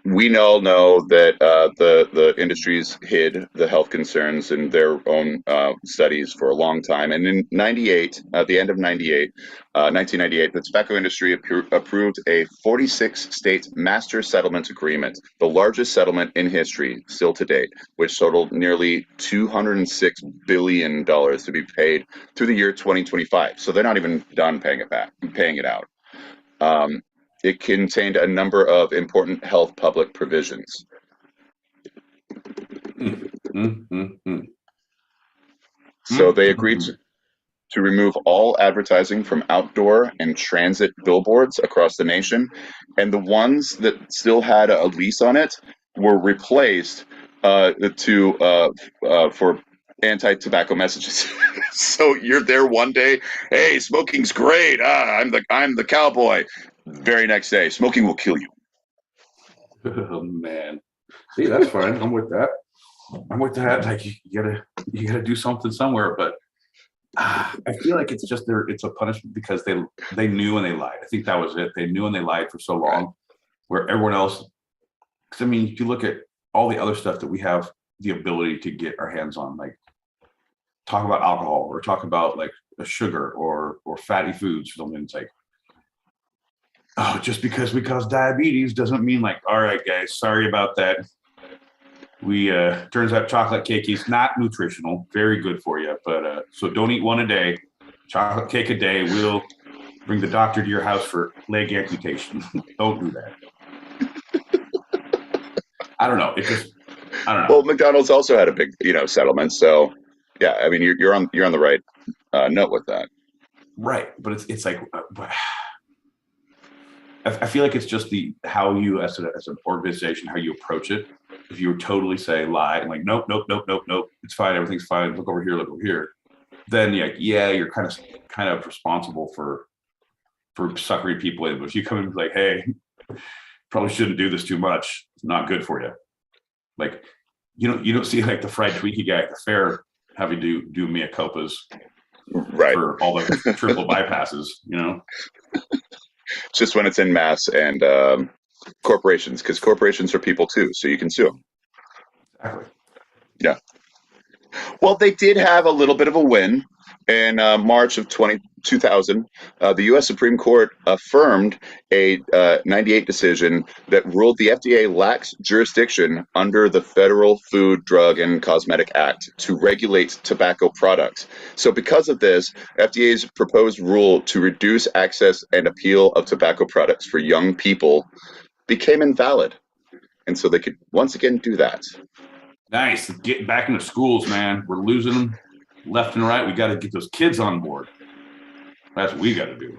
We all know that the industries hid the health concerns in their own studies for a long time. And in 98, at the end of 1998, the tobacco industry approved a 46-state master settlement agreement, the largest settlement in history still to date, which totaled nearly $206 billion to be paid through the year 2025. So they're not even done paying it out. It contained a number of important health public provisions. So they agreed to remove all advertising from outdoor and transit billboards across the nation, and the ones that still had a lease on it were replaced for anti-tobacco messages. So you're there one day, hey, smoking's great. I'm the cowboy. Very next day, smoking will kill you. Oh man, see, that's fine. I'm with that. Like you gotta do something somewhere, but I feel like it's a punishment because they knew and they lied. I think that was it. They knew and they lied for so long, where everyone else. Because I mean, if you look at all the other stuff that we have the ability to get our hands on, like talk about alcohol or talk about like a sugar or fatty foods for something. It's like, oh, just because we cause diabetes doesn't mean like, all right, guys, sorry about that. We turns out chocolate cake is not nutritional, very good for you, but so don't eat one a day. Chocolate cake a day will bring the doctor to your house for leg amputation. Don't do that. I don't know. It just, I don't know. Well, McDonald's also had a big, settlement. So, yeah, I mean, you're on the right note with that. Right, but it's like, I feel like it's just how you as an organization, how you approach it. If you totally say lie and like, nope, it's fine, everything's fine. Look over here. Then you're kind of responsible for suckering people in. But if you come in and be like, hey, probably shouldn't do this too much. It's not good for you. Like, you don't see like the fried Twinkie guy at the fair having to do mea culpas right for all the triple bypasses. Just when it's in mass and corporations, because corporations are people too, so you can sue them. Exactly. Yeah. Well, they did have a little bit of a win in March of 2000. The U.S. Supreme Court affirmed a 98 decision that ruled the FDA lacks jurisdiction under the Federal Food, Drug, and Cosmetic Act to regulate tobacco products. So because of this, FDA's proposed rule to reduce access and appeal of tobacco products for young people became invalid. And so they could once again do that. Nice. Getting back into schools, man. We're losing them left and right. We got to get those kids on board. That's what we got to do.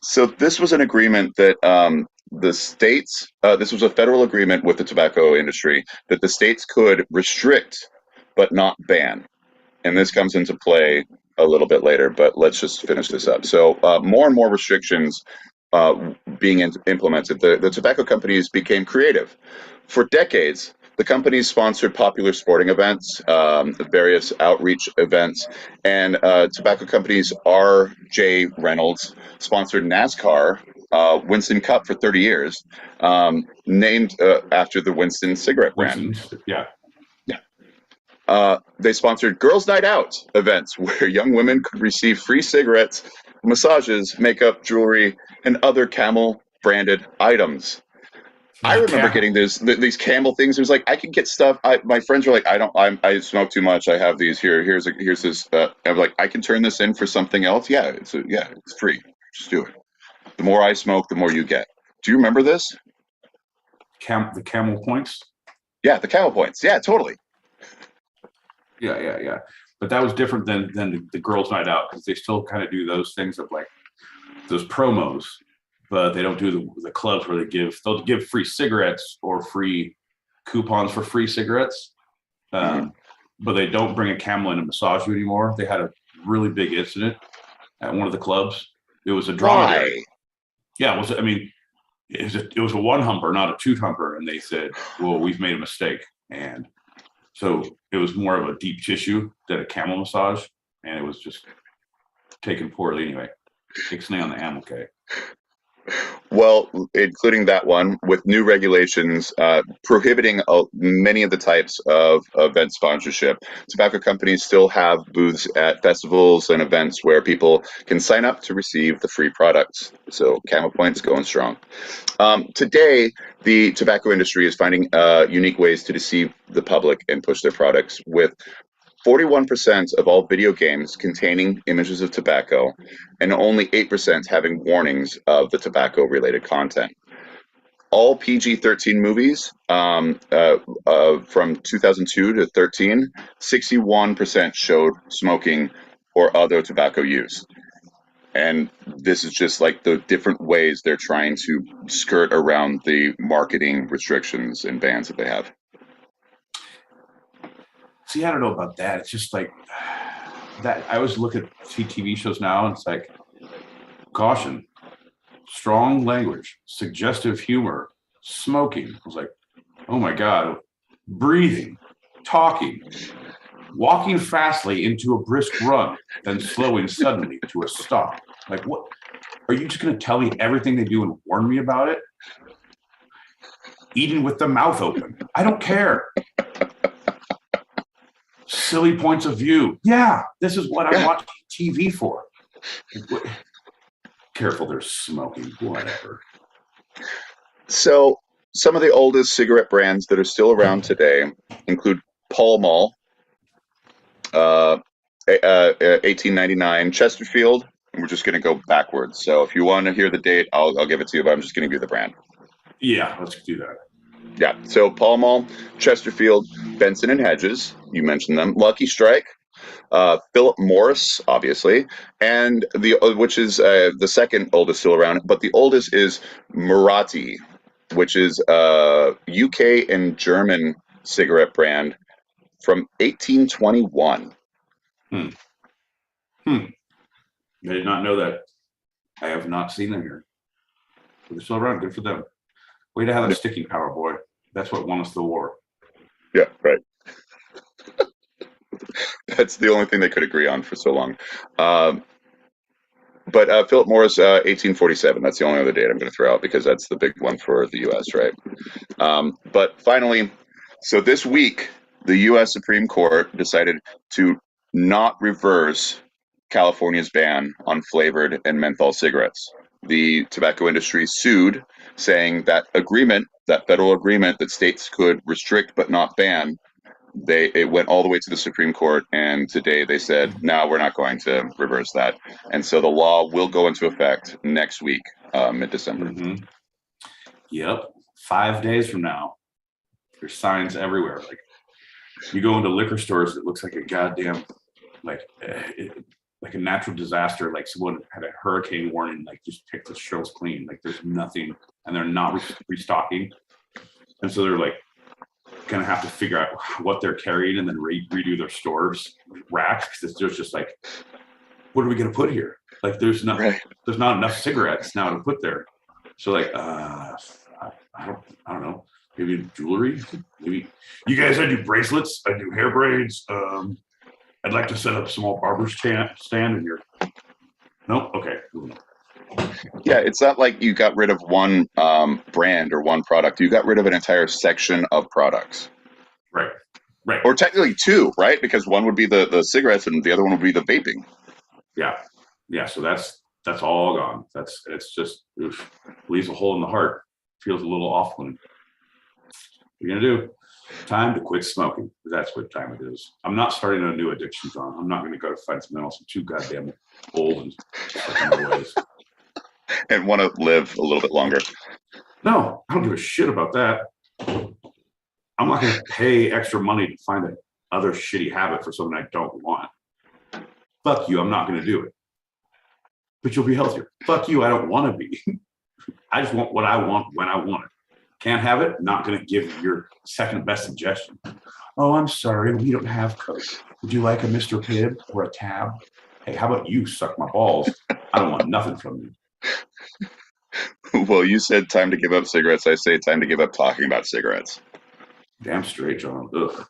So this was an agreement that the states, this was a federal agreement with the tobacco industry that the states could restrict but not ban. And this comes into play a little bit later, but let's just finish this up. So more and more restrictions being implemented. The tobacco companies became creative. For decades, the companies sponsored popular sporting events, various outreach events, and tobacco companies R.J. Reynolds sponsored NASCAR Winston Cup for 30 years, named after the Winston cigarette brand. Yeah. They sponsored Girls' Night Out events where young women could receive free cigarettes, massages, makeup, jewelry, and other Camel branded items. I remember getting these Camel things. It was like I could get stuff. My friends were like, I smoke too much. I have these here. Here's this. I'm like, I can turn this in for something else. Yeah, it's free. Just do it. The more I smoke, the more you get. Do you remember this? The Camel points. Yeah, the Camel points. Yeah, totally. Yeah. But that was different than the Girls' Night Out because they still kind of do those things of like those promos. But they don't do the clubs where they'll give free cigarettes or free coupons for free cigarettes. But they don't bring a Camel in and massage you anymore. They had a really big incident at one of the clubs. It was a dromedary. Why? Yeah, it was a one humper, not a two humper. And they said, well, we've made a mistake. And so it was more of a deep tissue than a Camel massage. And it was just taken poorly anyway. Ixnay on the Camel cake. Well, including that one, with new regulations prohibiting many of the types of event sponsorship, tobacco companies still have booths at festivals and events where people can sign up to receive the free products. So Camel Points going strong. Today, the tobacco industry is finding unique ways to deceive the public and push their products, with 41% of all video games containing images of tobacco, and only 8% having warnings of the tobacco-related content. All PG-13 movies from 2002 to 13, 61% showed smoking or other tobacco use. And this is just like the different ways they're trying to skirt around the marketing restrictions and bans that they have. See, I don't know about that. It's just like that. I always look at TV shows now and it's like, caution, strong language, suggestive humor, smoking. I was like, oh my God, breathing, talking, walking fastly into a brisk run, then slowing suddenly to a stop. Like, what? Are you just going to tell me everything they do and warn me about it? Eating with the mouth open. I don't care. silly points of view. Yeah, this is what I'm watching TV for. Careful, they're smoking. Whatever. So some of the oldest cigarette brands that are still around today include Pall Mall, 1899, Chesterfield, and we're just going to go backwards. So if you want to hear the date, I'll give it to you, but I'm just going to give you the brand. Yeah, let's do that. Yeah, so Pall Mall, Chesterfield, Benson and Hedges, you mentioned them, Lucky Strike, Philip Morris, obviously, and which is the second oldest still around, but the oldest is Marathi, which is a UK and German cigarette brand from 1821. I did not know that. I have not seen them here. But they're still around. Good for them. Way to have that sticking power, boy. That's what won us the war. Yeah, right. That's the only thing they could agree on for so long. But Philip Morris, 1847. That's the only other date I'm going to throw out because that's the big one for the U.S., right? But finally, so this week, the U.S. Supreme Court decided to not reverse California's ban on flavored and menthol cigarettes. The tobacco industry sued, saying that federal agreement that states could restrict but not ban, it went all the way to the Supreme Court, and today they said, no, we're not going to reverse that. And so the law will go into effect next week, mid-December. Yep. 5 days from now, there's signs everywhere. Like you go into liquor stores, it looks like a goddamn, like a natural disaster. Like someone had a hurricane warning, like just picked the shelves clean. Like there's nothing, and they're not restocking. And so they're like going to have to figure out what they're carrying and then redo their stores racks. Because there's just like, what are we going to put here? Like there's not enough cigarettes now to put there. So like, I don't know. Maybe jewelry. Maybe you guys. I do bracelets. I do hair braids. I'd like to set up a small barber's stand in here. Nope. Okay. Yeah, it's not like you got rid of one brand or one product. You got rid of an entire section of products. Right. Or technically two, right? Because one would be the cigarettes and the other one would be the vaping. Yeah. So that's all gone. It's just leaves a hole in the heart. Feels a little off-putting. What are you gonna do? Time to quit smoking. That's what time it is. I'm not starting a new addiction, John. I'm not going to go to find something else. I'm too goddamn old and stuck in my ways. And want to live a little bit longer. No, I don't give a shit about that. I'm not going to pay extra money to find that other shitty habit for something I don't want. Fuck you. I'm not going to do it. But you'll be healthier. Fuck you. I don't want to be. I just want what I want when I want it. Can't have it, not going to give you your second best suggestion. Oh, I'm sorry, we don't have Coke. Would you like a Mr. Pibb or a Tab? Hey, how about you suck my balls? I don't want nothing from you. Well, you said time to give up cigarettes. I say time to give up talking about cigarettes. Damn straight, John. Ugh.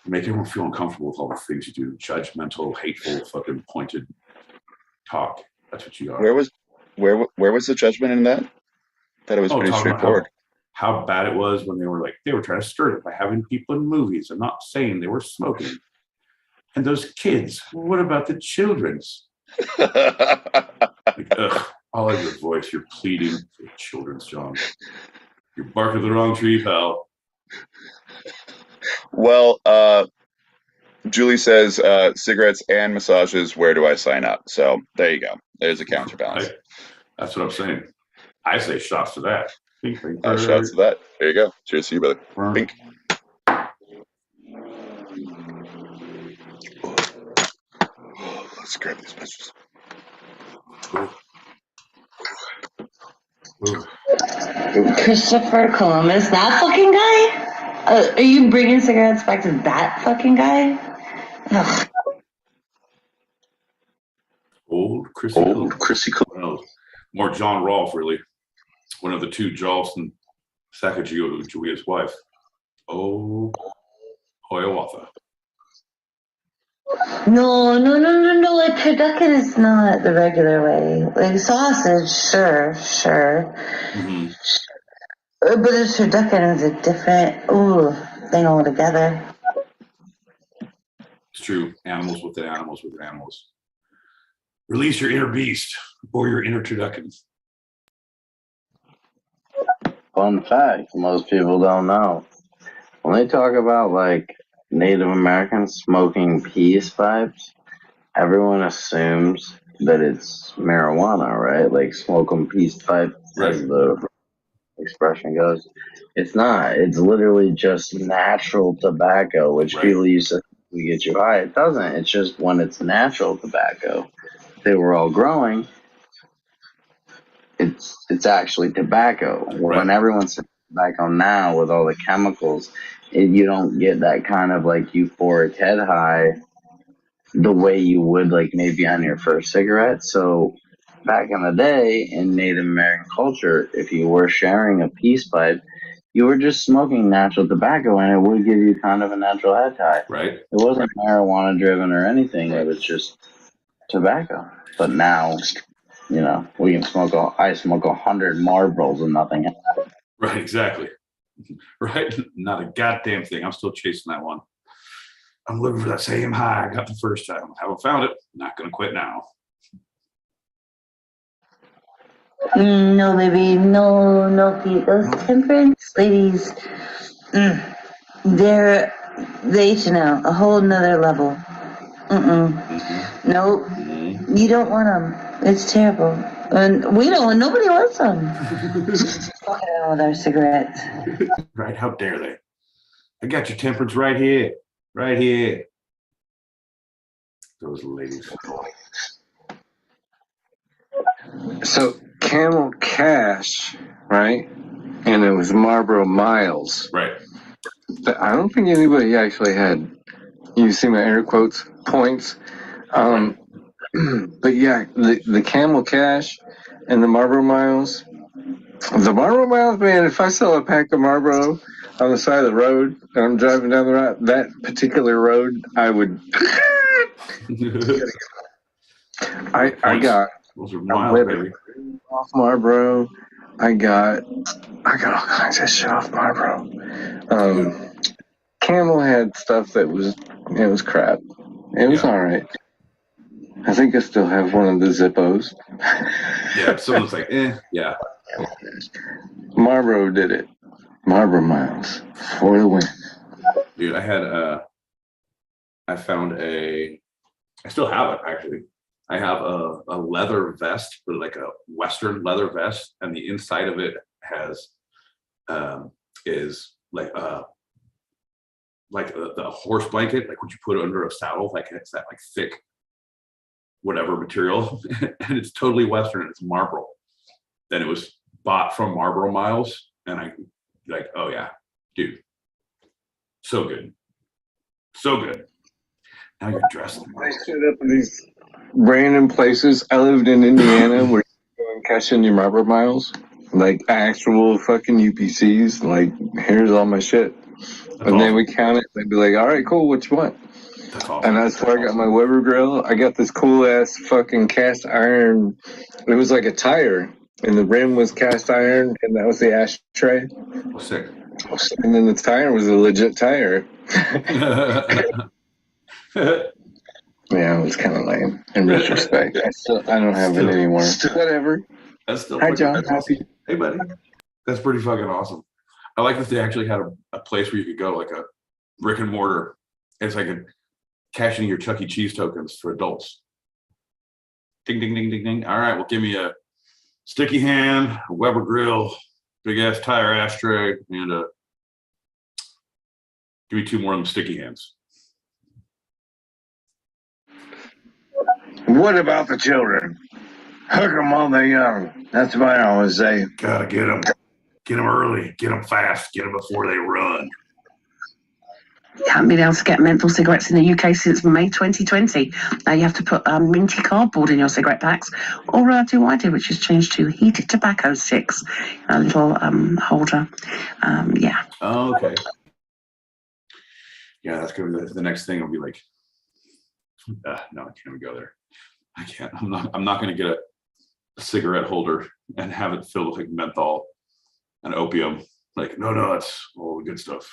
You make everyone feel uncomfortable with all the things you do. Judgmental, hateful, fucking pointed talk. That's what you are. Where was the judgment in that? Thought it was pretty straightforward. How bad it was when they were trying to skirt it by having people in movies and not saying they were smoking. And those kids, what about the children's? All of your voice, you're pleading for children's, John. You're barking the wrong tree, pal. Well, Julie says cigarettes and massages. Where do I sign up? So there you go. There's a counterbalance. That's what I'm saying. I say shots to that. Bing, bing, shots to that. There you go. Cheers to you, brother. Bing. Let's grab these messages. Christopher Columbus, that fucking guy? Are you bringing cigarettes back to that fucking guy? Ugh. Old Chrissy Columbus. More John Rolfe, really. One of the two Jolfs and Sacagawea's wife. Oh, Hiawatha. No. A turducken is not the regular way. Like sausage, sure. Mm-hmm. But a turducken is a different thing altogether. It's true. Animals within animals within animals. Release your inner beast or your inner turducken. Fun fact, most people don't know. When they talk about like Native Americans smoking peace pipes, everyone assumes that it's marijuana, right? Like smoking peace pipe, as the expression goes. It's not. It's literally just natural tobacco, which people used to get you high. It doesn't. It's just when it's natural tobacco they were all growing, it's actually tobacco. When everyone's tobacco now with all the chemicals, you don't get that kind of like euphoric head high the way you would like maybe on your first cigarette. So back in the day in Native American culture, if you were sharing a peace pipe, you were just smoking natural tobacco and it would give you kind of a natural head high. Right. It wasn't marijuana driven or anything. It was just tobacco. But now, you know, we can I smoke 100 Marlboros and nothing happens. Right, exactly. Right? Not a goddamn thing. I'm still chasing that one. I'm looking for that same high I got the first time. Haven't found it. Not going to quit now. No, baby, no, Pete. Those temperance ladies, they should know a whole nother level. Nope, you don't want them. It's terrible, and we don't. Nobody wants them. Fucking out with our cigarettes. Right? How dare they? I got your temperance right here, right here. Those ladies. So Camel Cash, right? And it was Marlboro Miles. Right. But I don't think anybody actually had, you see my air quotes, points. But yeah, the Camel Cash and the Marlboro Miles. The Marlboro Miles, man, if I saw a pack of Marlboro on the side of the road and I'm driving down the road, that particular road, I would. I got. Those are miles, baby. Off Marlboro. I got all kinds of shit off Marlboro. Camel had stuff that was crap. It was all right. I think I still have one of the Zippos. Yeah, someone's like, yeah. Marlboro did it. Marlboro Miles for the win. Dude, I still have it actually. I have a leather vest, but like a Western leather vest, and the inside of it has is like the horse blanket, like what you put under a saddle, like it's that like thick whatever material, and it's totally Western. And it's Marlboro. Then it was bought from Marlboro Miles, and I like, oh yeah, dude, so good, so good. Now you're dressed. I stood up in these random places. I lived in Indiana where you go and cash in your Marlboro Miles, like actual fucking UPCs. Like, here's all my shit. And then we count it. They'd be like, all right, cool, what you want? That's awesome. And that's where I got my Weber grill. I got this cool ass fucking cast iron. It was like a tire, and the rim was cast iron, and that was the ashtray. Oh, sick. And then the tire was a legit tire. Yeah, it was kind of lame in retrospect. I don't have it anymore. Whatever. That's still. Hi, John. Awesome. Hey, buddy. That's pretty fucking awesome. I like that they actually had a place where you could go, like a brick and mortar. It's like cashing your Chuck E. Cheese tokens for adults. Ding, ding, ding, ding, ding. All right, well, give me a sticky hand, a Weber grill, big ass tire ashtray, and give me 2 more of them sticky hands. What about the children? Hook them while they're young. That's what I always say. Gotta get them. Get them early. Get them fast. Get them before they run. You haven't been able to get menthol cigarettes in the UK since May 2020. Now you have to put minty cardboard in your cigarette packs, or do what I did, which is change to heated tobacco sticks, a little holder. Yeah. Oh, okay. Yeah, that's gonna be the next thing. Will be like, no, I can't even go there. I can't. I'm not gonna get a cigarette holder and have it filled with like menthol and opium. Like, no, it's all the good stuff.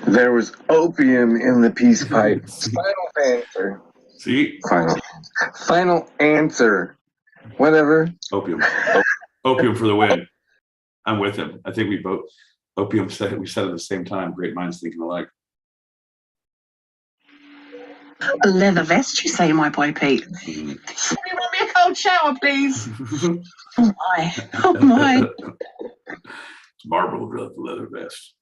There was opium in the peace pipe. Final answer. See? Final answer. Whatever. Opium. Opium for the win. I'm with him. I think we both, opium said it, we said it at the same time. Great minds thinking alike. A leather vest, you say, my boy Pete? Mhm. Can you run me a cold shower, please? Oh my. Oh my. It's marble leather vest.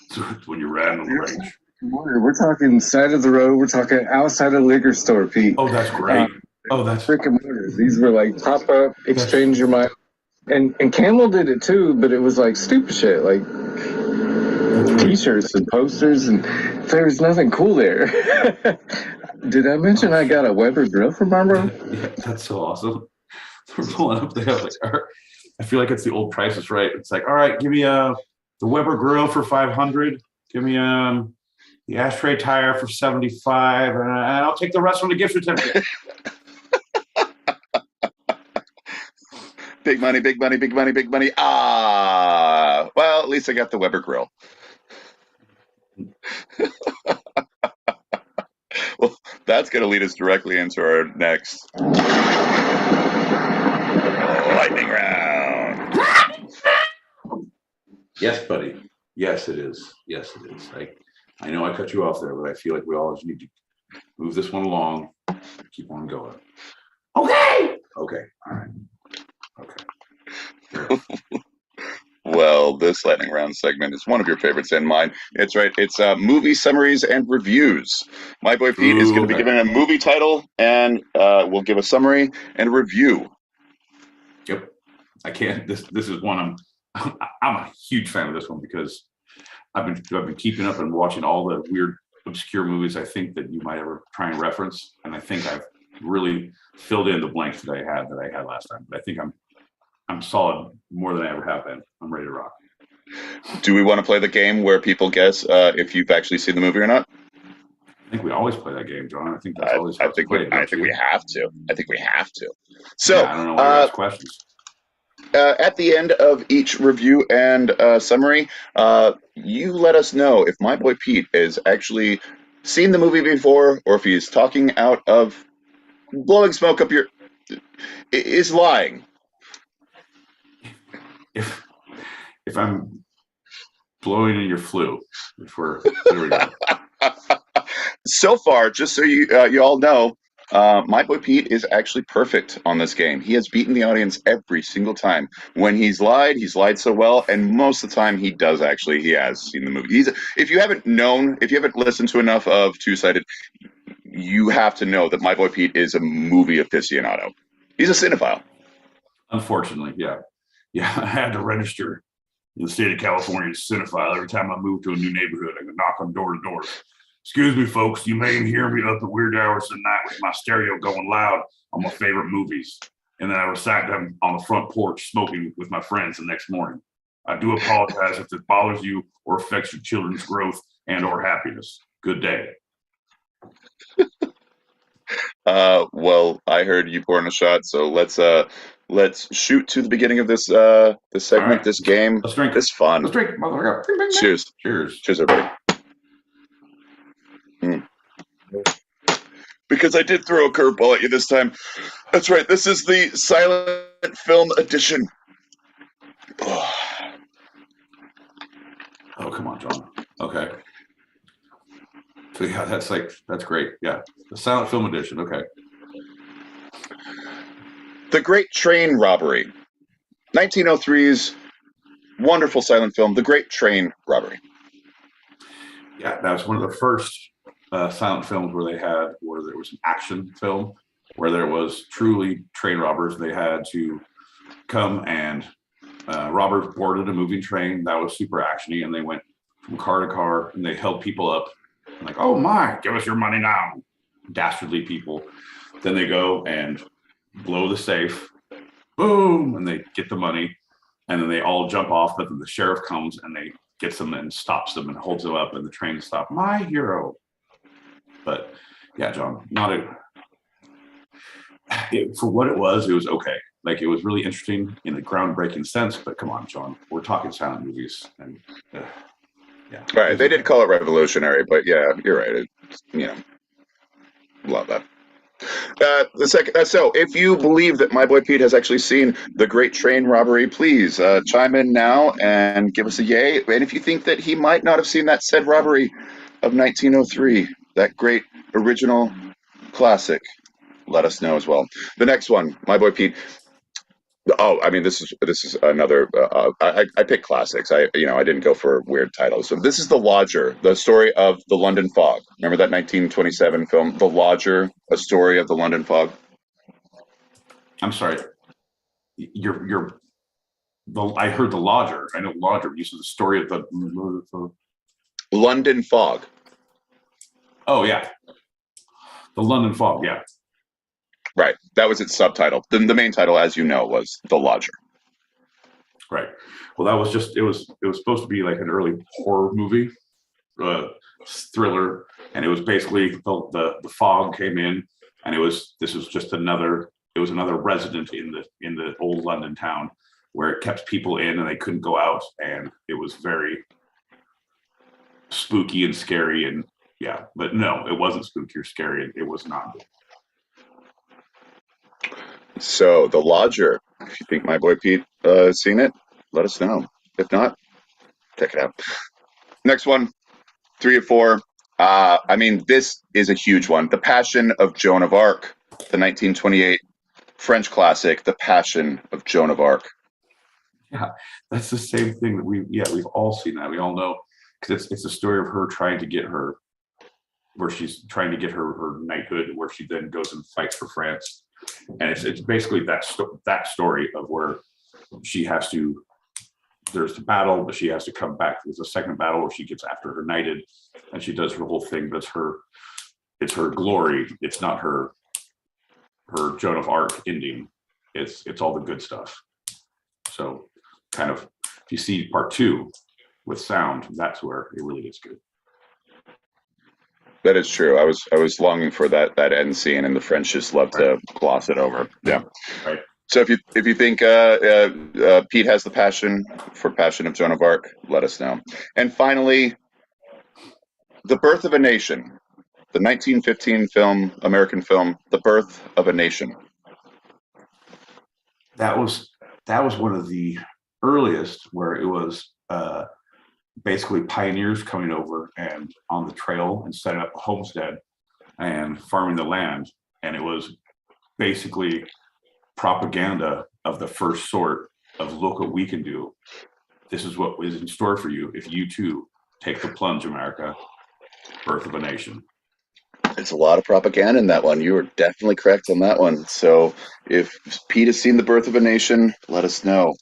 So it's when you're riding on the range. We're talking side of the road. We're talking outside of liquor store, Pete. Oh, that's great. Oh, that's brick and mortar. These were like pop up, exchange your mind. And Camel did it too, but it was like stupid shit, like T-shirts and posters, and there was nothing cool there. Did I mention I got a Weber grill from Marlboro? Yeah, that's so awesome. We're pulling up there like, I feel like it's the old Price is Right. It's like, all right, give me the Weber grill for $500. Give me the ashtray tire for $75, and I'll take the rest from the gift certificate. Big money, big money, big money, big money. Ah, well, at least I got the Weber grill. Well, that's going to lead us directly into our next lightning round. Yes, buddy. Yes, it is. Yes, it is. I know I cut you off there, but I feel like we always need to move this one along. Keep on going. Okay. Okay. All right. Okay. Well, this lightning round segment is one of your favorites and mine. It's right. It's movie summaries and reviews. My boy Pete is going to be given a movie title, and we'll give a summary and a review. Yep. I can't. This is one I'm a huge fan of this one because I've been keeping up and watching all the weird obscure movies I think that you might ever try and reference, and I think I've really filled in the blanks that I had last time. But I think I'm solid more than I ever have been. I'm ready to rock. Do we want to play the game where people guess if you've actually seen the movie or not? I think we always play that game, John. I think that's always I think we have to. I think we have to. So yeah, I don't know why you ask questions. At the end of each review and summary, you let us know if my boy Pete has actually seen the movie before, or if he's talking out of blowing smoke up your is lying. If I'm blowing in your flue, there we go. So far, just so you all know, my boy Pete is actually perfect on this game. He has beaten the audience every single time. When he's lied so well, and most of the time he has seen the movie. If you haven't listened to enough of Two-Sided, you have to know that my boy Pete is a movie aficionado. He's a cinephile. Unfortunately, yeah. I had to register in the state of California as a cinephile every time I moved to a new neighborhood. I could knock on door to door. Excuse me, folks, you may hear me up at weird hours of the night with my stereo going loud on my favorite movies. And then I was sat down on the front porch smoking with my friends the next morning. I do apologize if it bothers you or affects your children's growth and or happiness. Good day. Well, I heard you pouring a shot, so let's shoot to the beginning of this this segment, right. This game, let's drink. This fun. Let's drink, motherfucker. Cheers. Cheers, everybody. Because I did throw a curveball at you this time. That's right. This is the silent film edition. Oh, come on, John. Okay. So yeah, that's great. Yeah, the silent film edition. Okay. The Great Train Robbery, 1903's wonderful silent film, The Great Train Robbery. Yeah, that was one of the first silent films where there was an action film where there was truly train robbers. They had to come and robbers boarded a moving train that was super actiony, and they went from car to car and they held people up like, oh my, give us your money now, dastardly people. Then they go and blow the safe, boom, and they get the money, and then they all jump off, but then the sheriff comes and they gets them and stops them and holds them up, and the train stops. My hero. But yeah, John, for what it was okay. Like, it was really interesting in a groundbreaking sense, but come on, John, we're talking silent movies, and Yeah. Right. They did call it revolutionary, but yeah, you're right. Love that. The second, so if you believe that my boy Pete has actually seen the Great Train Robbery, please chime in now and give us a yay. And if you think that he might not have seen that said robbery of 1903, that great original classic, let us know as well. The next one, my boy Pete. Oh, I mean, this is another. I picked classics. I didn't go for weird titles. So this is The Lodger, the story of the London Fog. Remember that 1927 film, The Lodger, a story of the London Fog. I'm sorry. I heard The Lodger. I know Lodger. You said the story of the London Fog. Oh yeah, the London Fog. Yeah. Right. That was its subtitle. The main title, as you know, was The Lodger. Right. Well, that was just it was supposed to be like an early horror movie, thriller, and it was basically the fog came in, and it was another resident in the old London town where it kept people in and they couldn't go out, and it was very spooky and scary, and yeah, but no, it wasn't spooky or scary. It was not. So, The Lodger. If you think my boy Pete has seen it, let us know. If not, check it out. Next one, 3 or 4. I mean, this is a huge one. The Passion of Joan of Arc, the 1928 French classic, The Passion of Joan of Arc. Yeah, that's the same thing that we've all seen that. We all know, because it's a story of her trying to get her, where she's trying to get her knighthood, where she then goes and fights for France. And it's basically that story of where she has to, there's the battle, but she has to come back. There's a second battle where she gets after her knighted, and she does her whole thing. But it's her glory. It's not her Joan of Arc ending. It's all the good stuff. So kind of, if you see part 2 with sound, that's where it really gets good. That is true. I was longing for that end scene, and the French just love to gloss it over. Yeah. Right. So if you think Pete has the passion of Joan of Arc, let us know. And finally, The Birth of a Nation, the 1915 film, American film, The Birth of a Nation. That was one of the earliest, where it was basically pioneers coming over and on the trail and setting up a homestead and farming the land. And it was basically propaganda of the first sort of, look what we can do. This is what is in store for you if you too take the plunge, America. Birth of a Nation. It's a lot of propaganda in that one. You are definitely correct on that one. So if Pete has seen The Birth of a Nation, let us know.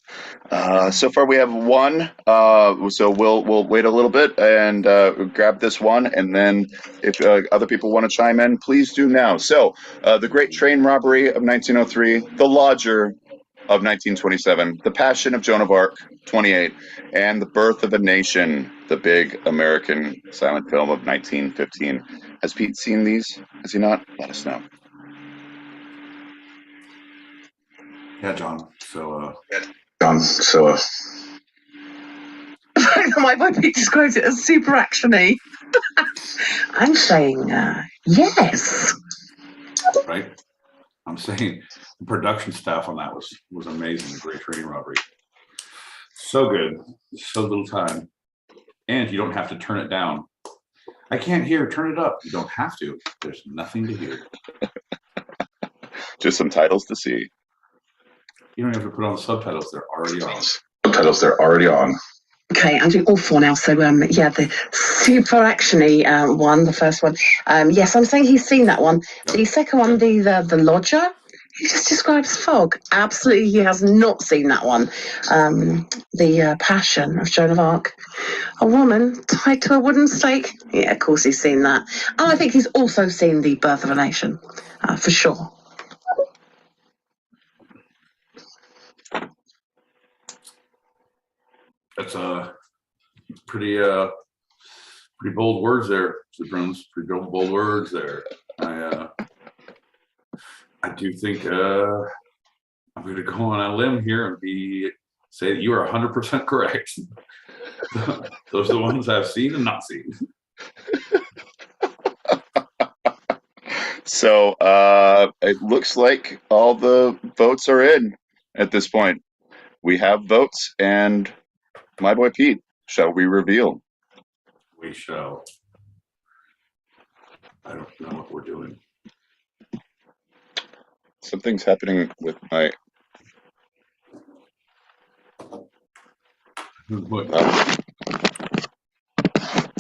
So far we have one. So we'll wait a little bit and grab this one, and then if other people want to chime in, please do now. So The Great Train Robbery of 1903, The Lodger of 1927, The Passion of Joan of Arc, 28, and The Birth of a Nation, the big American silent film of 1915. Has Pete seen these? Has he not? Let us know. Yeah, John. So My boy Pete describes it as super actiony. I'm saying yes. right. I'm saying the production staff on that was amazing. The Great Train Robbery. So good. So little time. And you don't have to turn it down. I can't hear. Turn it up. You don't have to. There's nothing to hear. Just some titles to see. You don't have to put on subtitles. They're already on. Okay, I'm doing all 4 now. So yeah, the super actiony one, the first one. Yes, I'm saying he's seen that one. Yep. The second one, the Lodger. He just describes fog. Absolutely, he has not seen that one. The Passion of Joan of Arc. A woman tied to a wooden stake. Yeah, of course he's seen that. And I think he's also seen The Birth of a Nation, for sure. That's pretty bold words there, Bruns. Pretty bold words there. I do think I'm going to go on a limb here and say that you are 100% correct. Those are the ones I've seen and not seen. So it looks like all the votes are in at this point. We have votes, and my boy Pete, shall we reveal? We shall. I don't know what we're doing. Something's happening with my. What?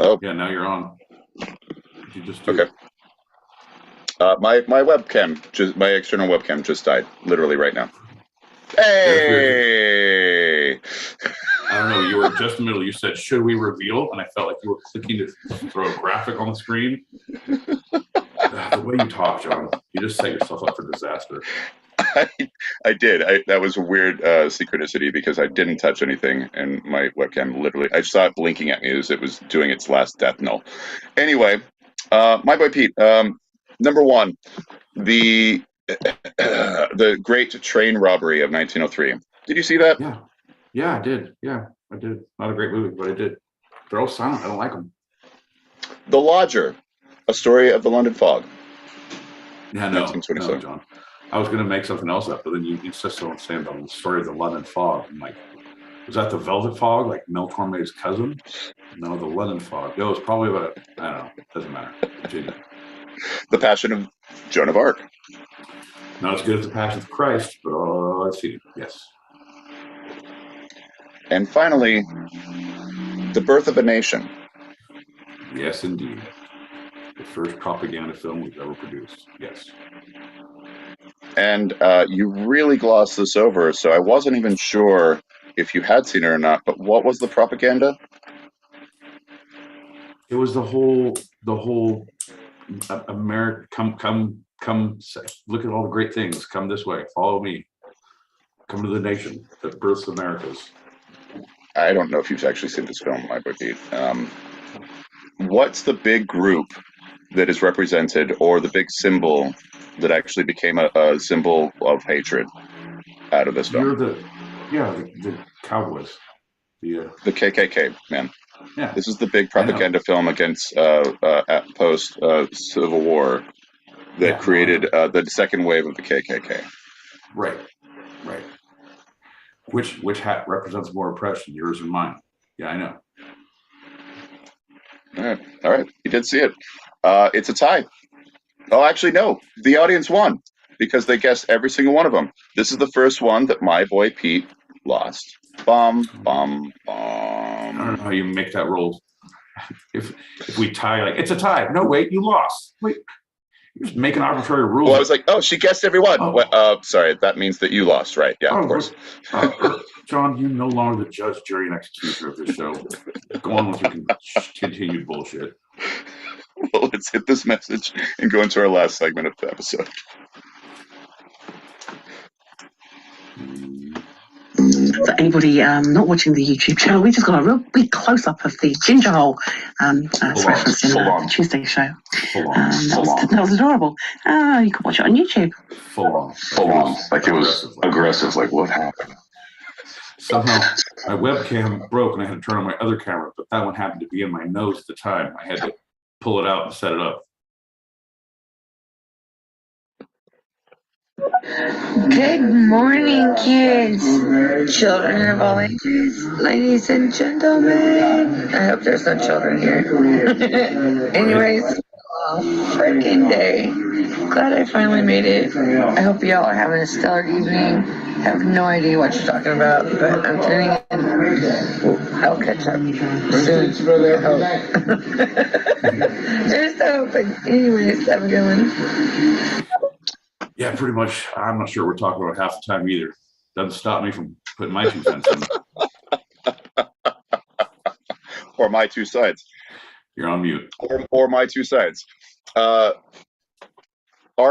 Oh, Yeah, now you're on. Did you just do? Okay. My webcam, my external webcam, just died literally right now. Hey! I don't know. You were just in the middle. You said, "Should we reveal?" And I felt like you were clicking to throw a graphic on the screen. The way you talk, John, you just set yourself up for disaster. I did. That was a weird synchronicity because I didn't touch anything, and my webcam literally, I saw it blinking at me as it was doing its last death knell. Anyway, my boy Pete, number one, the Great Train Robbery of 1903. Did you see that? Yeah, I did. Yeah, I did. Not a great movie, but I did. They're all silent. I don't like them. The Lodger, A Story of the London Fog. Yeah, no, John. I was going to make something else up, but then you insisted on saying the story of the London Fog. I'm like, was that the Velvet Fog, like Mel Torme's cousin? No, the London Fog. It was probably about, I don't know. Doesn't matter. Continue. The Passion of Joan of Arc. Not as good as the Passion of Christ, but I've seen it. Yes. And finally, The Birth of a Nation. Yes, indeed. The first propaganda film we've ever produced. Yes. And you really glossed this over, so I wasn't even sure if you had seen it or not. But what was the propaganda? It was the whole America. Come. Look at all the great things. Come this way. Follow me. Come to the nation that births Americas. I don't know if you've actually seen this film, my boy Pete. What's the big group that is represented, or the big symbol that actually became a symbol of hatred out of this film? The Cowboys. The KKK, man. Yeah. This is the big propaganda film against post Civil War that created the second wave of the KKK. Right. Which hat represents more oppression, yours or mine? Yeah, I know. All right. You did see it. It's a tie. Oh, actually, no. The audience won because they guessed every single one of them. This is the first one that my boy Pete lost. Bum. I don't know how you make that roll. If we tie, like, it's a tie. No, wait, you lost. Wait, you're just making arbitrary rules. Well, I was like, oh, she guessed every one. Oh. Well, sorry, that means that you lost, right? Yeah, of course. John, you're no longer the judge, jury, and executioner of this show. Go on with your continued bullshit. Well, let's hit this message and go into our last segment of the episode. For anybody not watching the YouTube channel, we just got a real big close-up of the ginger hole reference in the Tuesday show. That was adorable. You can watch it on YouTube. Full on. Like it was aggressive. Like, what happened? Somehow my webcam broke and I had to turn on my other camera, but that one happened to be in my nose at the time. I had to pull it out and set it up. Good morning, kids, children of all ages, ladies and gentlemen. I hope there's no children here. Anyways, freaking day. Glad I finally made it. I hope y'all are having a stellar evening. I have no idea what you're talking about, but I'm tuning in. I'll catch up soon. I hope. There's no hope. Anyways, have a good one. Yeah, pretty much. I'm not sure we're talking about half the time either. Doesn't stop me from putting my 2 cents in. Or my 2 sides. You're on mute. Or my 2 sides. Our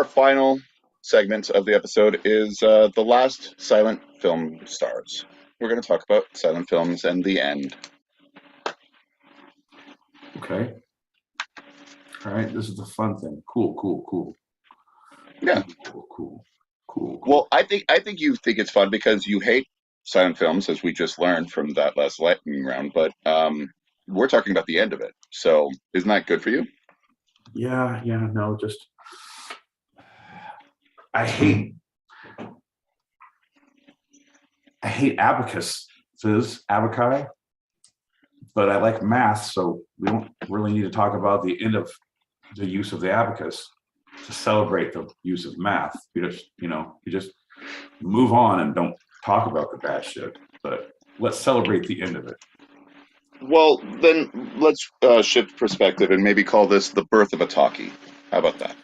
final segment of the episode is the last silent film stars. We're going to talk about silent films and the end. Okay. All right. This is the fun thing. Cool. Yeah. Cool. Well, I think you think it's fun because you hate silent films, as we just learned from that last lightning round, but we're talking about the end of it. So isn't that good for you? Yeah, no, just I hate abaci, but I like math, so we don't really need to talk about the end of the use of the abacus to celebrate the use of math. You just move on and don't talk about the bad shit, but let's celebrate the end of it. Well, then let's shift perspective and maybe call this the birth of a talkie. How about that?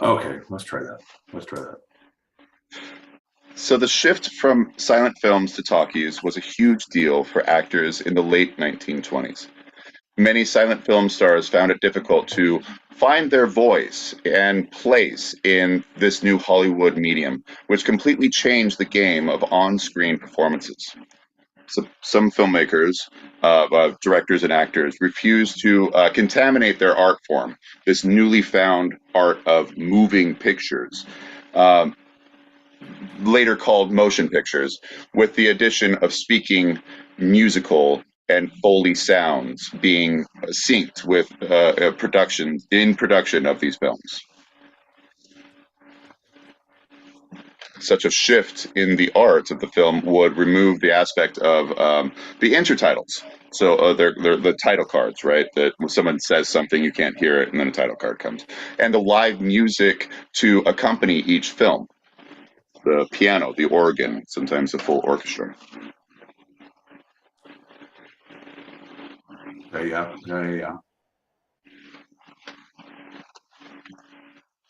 Okay, let's try that. So the shift from silent films to talkies was a huge deal for actors in the late 1920s. Many silent film stars found it difficult to find their voice and place in this new Hollywood medium, which completely changed the game of on-screen performances. So some filmmakers, directors and actors, refused to contaminate their art form, this newly found art of moving pictures, um, later called motion pictures, with the addition of speaking, musical, and Foley sounds being synced with production of these films. Such a shift in the art of the film would remove the aspect of the intertitles. So they're the title cards, right? That when someone says something, you can't hear it, and then a title card comes. And the live music to accompany each film. The piano, the organ, sometimes a full orchestra. Yeah.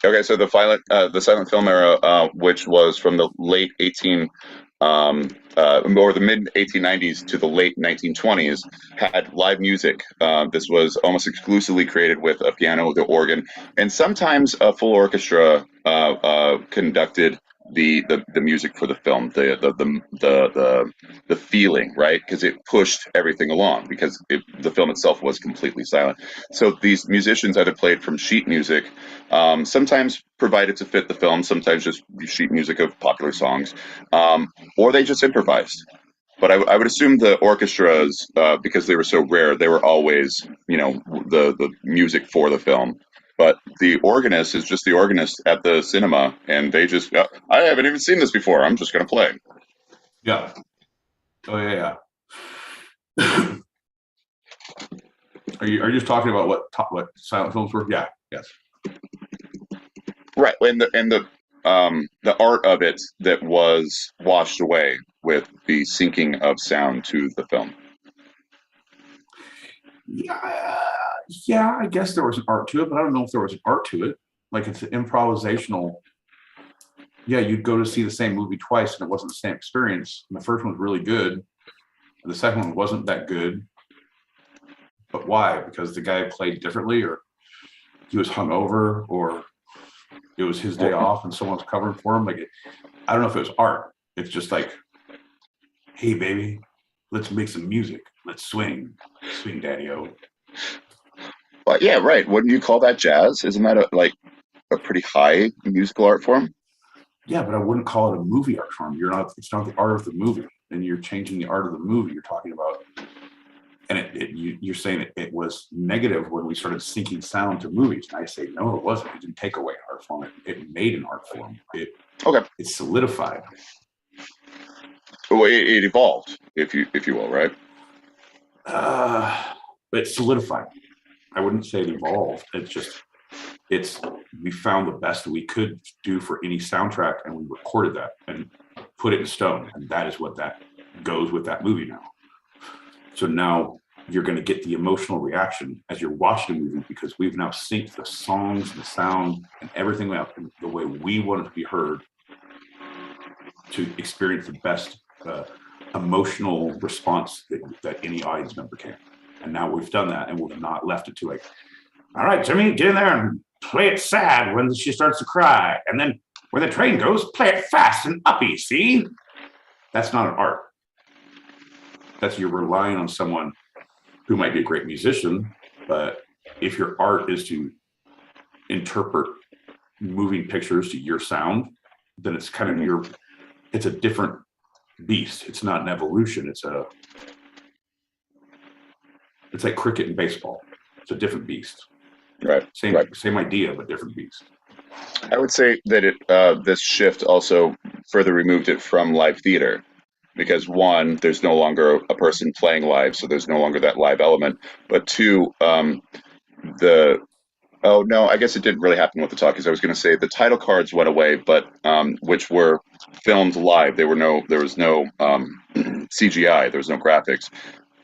Okay, so the silent film era, which was from the late or the mid 1890s to the late 1920s, had live music. This was almost exclusively created with a piano, the organ, and sometimes a full orchestra conducted the music for the film, the feeling, right? Because it pushed everything along, because the film itself was completely silent. So these musicians either played from sheet music, sometimes provided to fit the film, sometimes just sheet music of popular songs, or they just improvised. But I would assume the orchestras, because they were so rare, they were always, the music for the film. But the organist is just the organist at the cinema, and they just, I haven't even seen this before. I'm just going to play. Yeah. Oh yeah. Are you just talking about what silent films were? Yeah. Yes. Right, and the art of it that was washed away with the syncing of sound to the film. Yeah, I guess there was an art to it, but I don't know if there was an art to it. Like, it's an improvisational. Yeah, you'd go to see the same movie twice, and it wasn't the same experience. And the first one was really good, and the second one wasn't that good. But why? Because the guy played differently, or he was hungover, or it was his day off, and someone's covering for him. Like, I don't know if it was art. It's just like, hey, baby, let's make some music. Let's swing, daddy-o. But yeah, right. Wouldn't you call that jazz? Isn't that a pretty high musical art form? Yeah, but I wouldn't call it a movie art form. It's not the art of the movie. And you're changing the art of the movie you're talking about. And you're saying it was negative when we started syncing sound to movies. And I say, no, it wasn't. It didn't take away an art form. It made an art form. It solidified. Well, it evolved, if you will, right? It solidified. I wouldn't say it evolved. We found the best that we could do for any soundtrack, and we recorded that and put it in stone. And that is what that goes with that movie now. So now you're going to get the emotional reaction as you're watching a movie, because we've now synced the songs, the sound, and everything up in the way we want it to be heard to experience the best emotional response that any audience member can. And now we've done that, and we've not left it to like, all right, Jimmy, get in there and play it sad when she starts to cry. And then when the train goes, play it fast and uppy, see? That's not an art. That's you're relying on someone who might be a great musician, but if your art is to interpret moving pictures to your sound, then it's kind of it's a different beast. It's not an evolution. It's like cricket and baseball. It's a different beast. Right. Same idea, but different beast. I would say that this shift also further removed it from live theater, because one, there's no longer a person playing live, so there's no longer that live element. But two, oh no, I guess it didn't really happen with the talkies. I was going to say the title cards went away, but which were filmed live. There was no CGI. There was no graphics.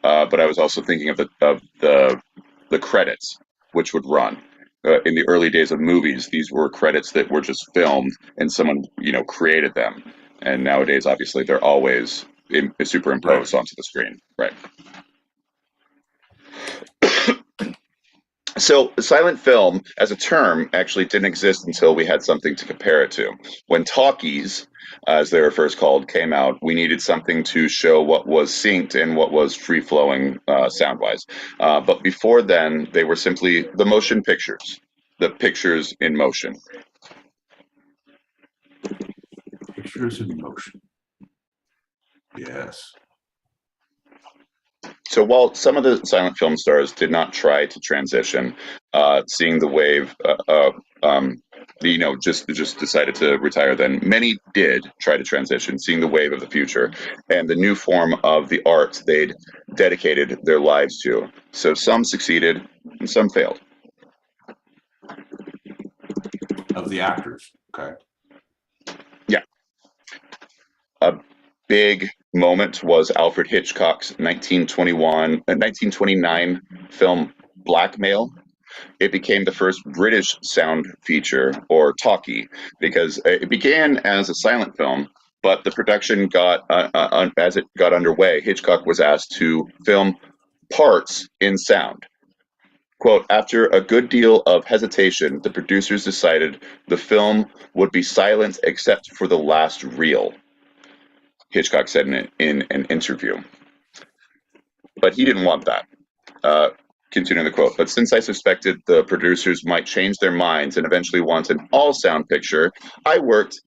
But I was also thinking of the credits, which would run. In the early days of movies, these were credits that were just filmed and someone, created them. And nowadays, obviously, they're always superimposed onto the screen. Right. So silent film as a term actually didn't exist until we had something to compare it to. When talkies, as they were first called, came out, we needed something to show what was synced and what was free-flowing sound-wise. But before then, they were simply the motion pictures, the pictures in motion. Pictures in motion. Yes. So while some of the silent film stars did not try to transition, seeing the wave, just decided to retire. Then many did try to transition, seeing the wave of the future and the new form of the art they'd dedicated their lives to. So some succeeded and some failed. Of the actors, okay. Yeah. A big moment was Alfred Hitchcock's 1929 film Blackmail. It became the first British sound feature, or talkie, because it began as a silent film, but the production as it got underway, Hitchcock was asked to film parts in sound. Quote, after a good deal of hesitation, the producers decided the film would be silent except for the last reel, Hitchcock said in an interview. But he didn't want that. Continuing the quote, but since I suspected the producers might change their minds and eventually want an all-sound picture, I worked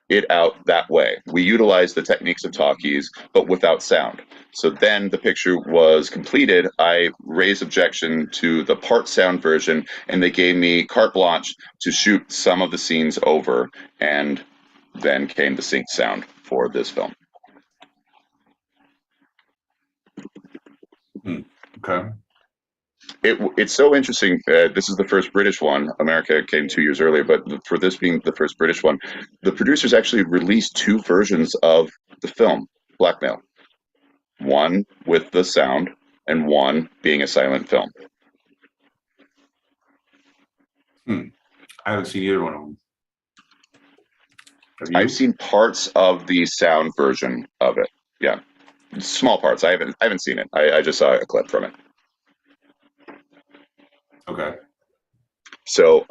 it out that way. We utilized the techniques of talkies, but without sound. So then the picture was completed. I raised objection to the part sound version, and they gave me carte blanche to shoot some of the scenes over, and then came the synced sound for this film. Okay. It's so interesting. This is the first British one. America came 2 years earlier, but for this being the first British one, the producers actually released two versions of the film, Blackmail. One with the sound, and one being a silent film. I haven't seen either one of them. Have you? I've seen parts of the sound version of it. Yeah, small parts. I haven't seen it. I just saw a clip from it. Okay. So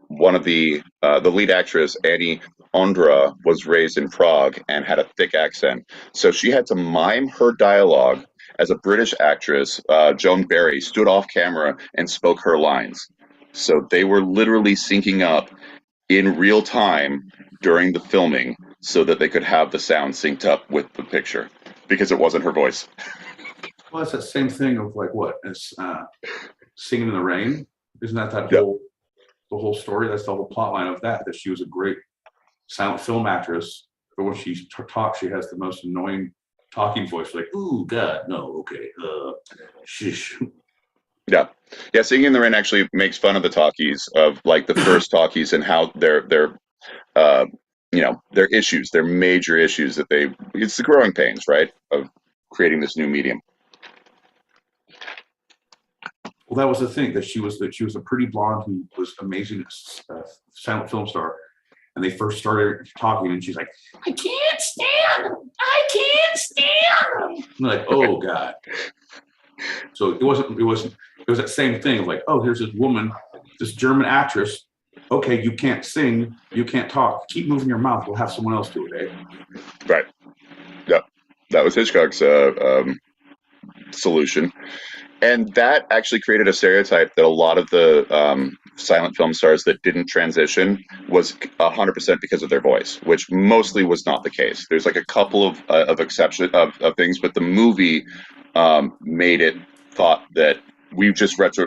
one of the lead actress, Annie Ondra, was raised in Prague and had a thick accent. So she had to mime her dialogue as a British actress. Joan Barry stood off camera and spoke her lines. So they were literally syncing up in real time during the filming so that they could have the sound synced up with the picture, because it wasn't her voice. Well, it's that same thing of like what? It's Singing in the Rain. Isn't that Yep. the whole story? That's the whole plot line of that she was a great silent film actress, but when she talks, she has the most annoying talking voice, like, ooh, God, no, okay, shish. Yeah. Singing in the Rain actually makes fun of the talkies, of like the first talkies, and how their issues, their major issues that it's the growing pains, right, of creating this new medium. Well, that was the thing, that she was a pretty blonde who was amazing silent film star, and they first started talking, and she's like, I can't stand him. I can't stand him. I'm like, oh God. So it was that same thing of like, oh, here's this woman, this German actress. Okay, you can't sing, you can't talk. Keep moving your mouth. We'll have someone else do it, eh? Right. Yeah. That was Hitchcock's solution. And that actually created a stereotype that a lot of the silent film stars that didn't transition was 100% because of their voice, which mostly was not the case. There's like a couple of exceptions of things, but the movie made it thought that we just that's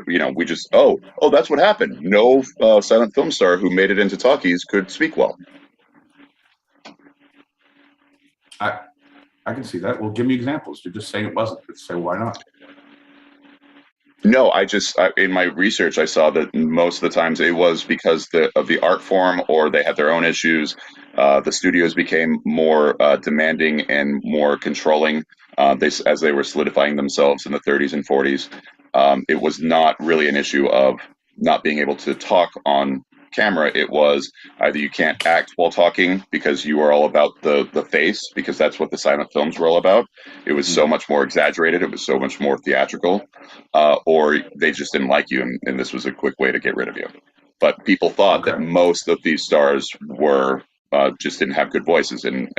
what happened. No silent film star who made it into talkies could speak well. I can see that. Well, give me examples. You're just saying it wasn't. Let's say why not? No, in my research, I saw that most of the times it was because of the art form, or they had their own issues. The studios became more demanding and more controlling as they were solidifying themselves in the 30s and 40s. It was not really an issue of not being able to talk on camera. It was either you can't act while talking because you are all about the face, because that's what the silent films were all about. It was so much more exaggerated. It was so much more theatrical. Or they just didn't like you, and this was a quick way to get rid of you. But people thought that most of these stars were just didn't have good voices, and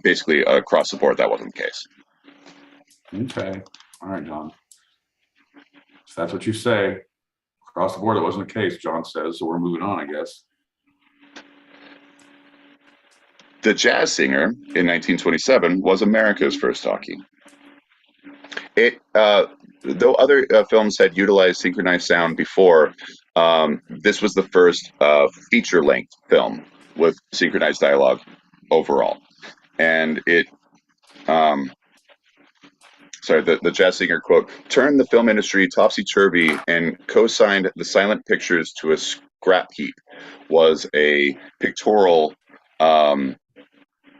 basically across the board, that wasn't the case. Okay. All right, John. If that's what you say, across the board, that wasn't the case, John says, so we're moving on, I guess. The Jazz Singer in 1927 was America's first talkie. Though other films had utilized synchronized sound before, this was the first feature-length film with synchronized dialogue overall. And the Jazz Singer quote, turned the film industry topsy-turvy and co-signed the silent pictures to a scrap heap, was a pictorial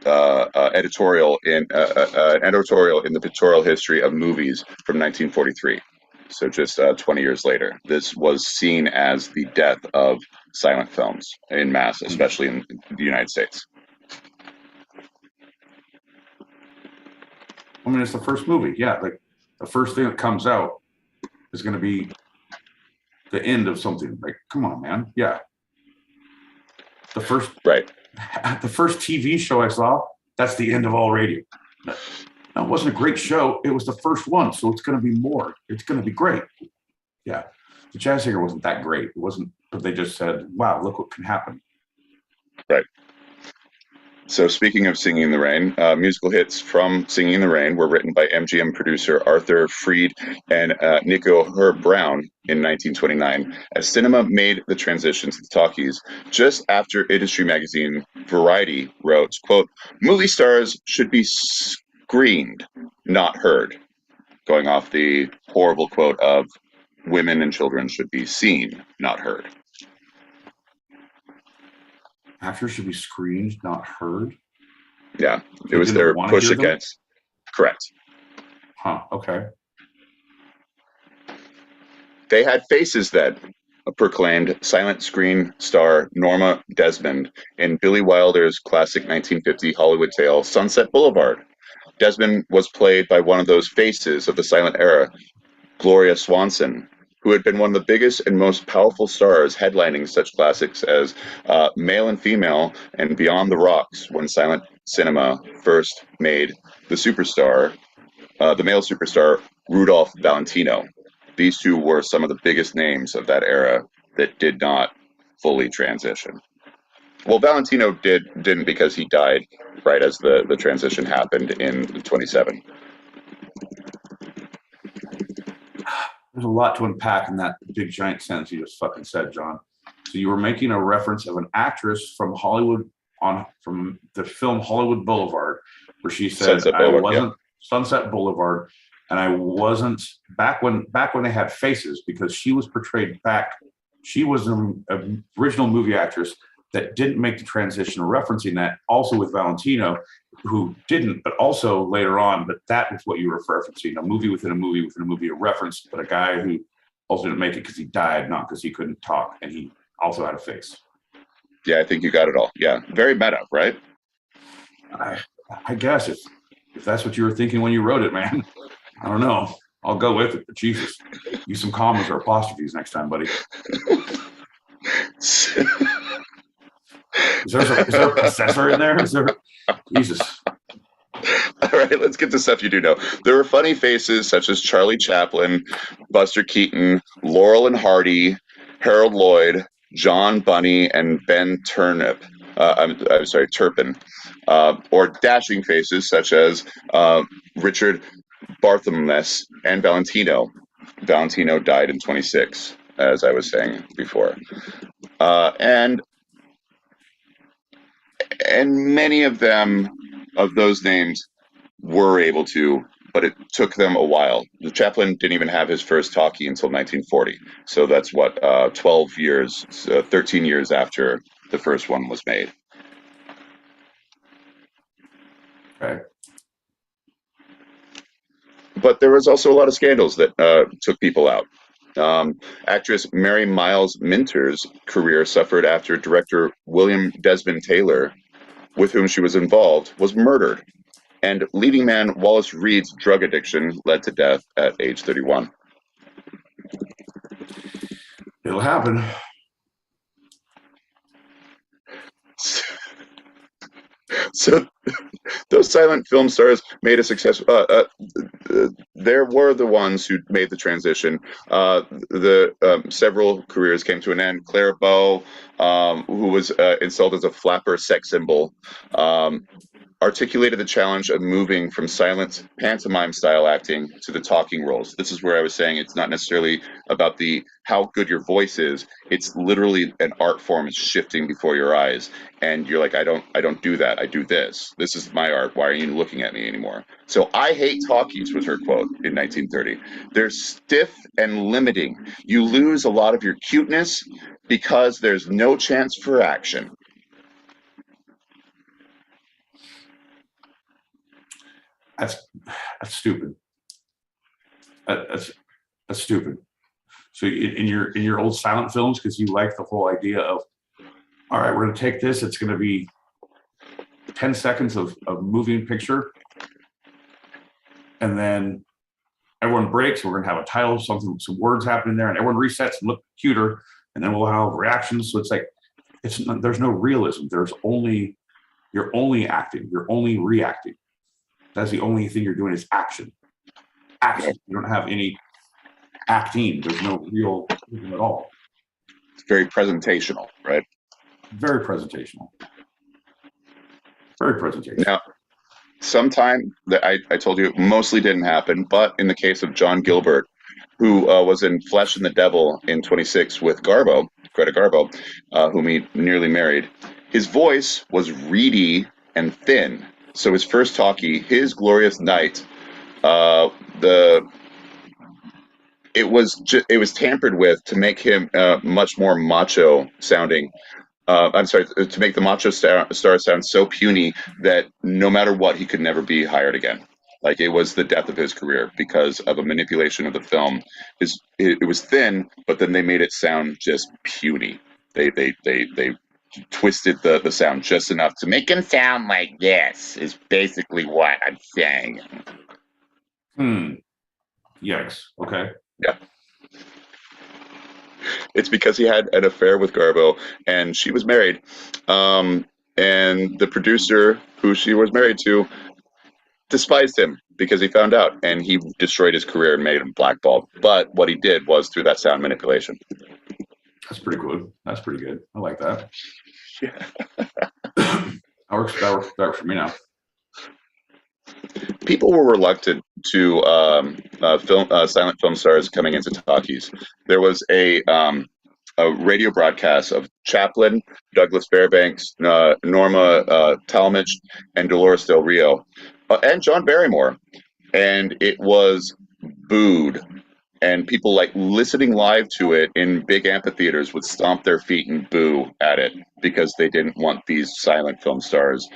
editorial in the pictorial history of movies from 1943. So just 20 years later, this was seen as the death of silent films in mass, especially in the United States. I mean, it's the first movie. Yeah, like the first thing that comes out is going to be the end of something. Like, come on, man. Yeah. The first TV show I saw, that's the end of all radio. No, it wasn't a great show. It was the first one, so it's going to be more. It's going to be great. Yeah. The Jazz Singer wasn't that great. It wasn't, but they just said, wow, look what can happen. Right. So speaking of Singing in the Rain, musical hits from Singing in the Rain were written by MGM producer Arthur Freed and Nico Herb Brown in 1929, as cinema made the transition to the talkies just after industry magazine Variety wrote, quote, movie stars should be screened, not heard, going off the horrible quote of women and children should be seen, not heard. Actors should be screened, not heard? Yeah, it was their push against. Correct. Huh, okay. They had faces then, proclaimed silent screen star Norma Desmond in Billy Wilder's classic 1950 Hollywood tale, Sunset Boulevard. Desmond was played by one of those faces of the silent era, Gloria Swanson, who had been one of the biggest and most powerful stars headlining such classics as Male and Female and Beyond the Rocks, when silent cinema first made the male superstar, Rudolph Valentino. These two were some of the biggest names of that era that did not fully transition. Well, Valentino didn't because he died right as the transition happened in 27. There's a lot to unpack in that big giant sentence you just fucking said, John. So you were making a reference of an actress from Hollywood from the film Hollywood Boulevard, where she said Sunset Boulevard, and I wasn't back when they had faces, because she was portrayed back. She was an original movie actress that didn't make the transition, referencing that also with Valentino, who didn't, but also later on. But that is what you were referencing, a movie within a movie within a movie, a reference, but a guy who also didn't make it because he died, not because he couldn't talk, and he also had a face. Yeah, I think you got it all. Yeah, very meta, right? I guess if that's what you were thinking when you wrote it, man, I don't know. I'll go with it, but Jesus, use some commas or apostrophes next time, buddy. Is there a processor in there? Is there? Jesus. All right, let's get to stuff you do know. There were funny faces such as Charlie Chaplin, Buster Keaton, Laurel and Hardy, Harold Lloyd, John Bunny, and Ben Turnip. I'm sorry, Turpin, or dashing faces such as Richard Barthelmess and Valentino. Valentino died in 26, as I was saying before, and many of those names were able to, but it took them a while. The Chaplin didn't even have his first talkie until 1940, so that's what 12 years, 13 years after the first one was made. Okay. But there was also a lot of scandals that took people out. Actress Mary Miles Minter's career suffered after director William Desmond Taylor, with whom she was involved, was murdered. And leading man Wallace Reed's drug addiction led to death at age 31. It'll happen. So those silent film stars made a success. There were the ones who made the transition. Several careers came to an end. Claire Bow, who was installed as a flapper sex symbol, articulated the challenge of moving from silent pantomime-style acting to the talking roles. This is where I was saying it's not necessarily about how good your voice is. It's literally an art form is shifting before your eyes, and you're like, I don't do that. I do this. This is my art. Why are you looking at me anymore? So I hate talkies was her quote in 1930. They're stiff and limiting. You lose a lot of your cuteness because there's no chance for action. That's stupid. That's stupid. So in your old silent films, because you like the whole idea of, all right, we're going to take this. It's going to be 10 seconds of moving picture, and then everyone breaks. We're going to have a title, some words happen in there, and everyone resets and look cuter, and then we'll have reactions. So it's like there's no realism. You're only acting. You're only reacting. That's the only thing you're doing is action. Action. You don't have any acting. There's no real at all. It's very presentational, right? Very presentational. Very presentational. Now, sometime that I told you mostly didn't happen, but in the case of John Gilbert, who was in Flesh and the Devil in 26 with Greta Garbo, whom he nearly married, his voice was reedy and thin. So his first talkie, His Glorious Night, it was tampered with to make him much more macho sounding. I'm sorry, to make the macho star sound so puny that no matter what, he could never be hired again. Like, it was the death of his career because of a manipulation of the film. It was thin, but then they made it sound just puny. They twisted the sound just enough to make him sound like this, is basically what I'm saying. Yikes. Okay. Yeah. It's because he had an affair with Garbo, and she was married. And the producer who she was married to despised him because he found out, and he destroyed his career and made him blackballed. But what he did was through that sound manipulation. That's pretty good. That's pretty good. I like that. Yeah. That works for me now. People were reluctant to silent film stars coming into talkies. There was a radio broadcast of Chaplin, Douglas Fairbanks, Norma Talmadge, and Dolores Del Rio, and John Barrymore, and it was booed. And people like listening live to it in big amphitheaters would stomp their feet and boo at it because they didn't want these silent film stars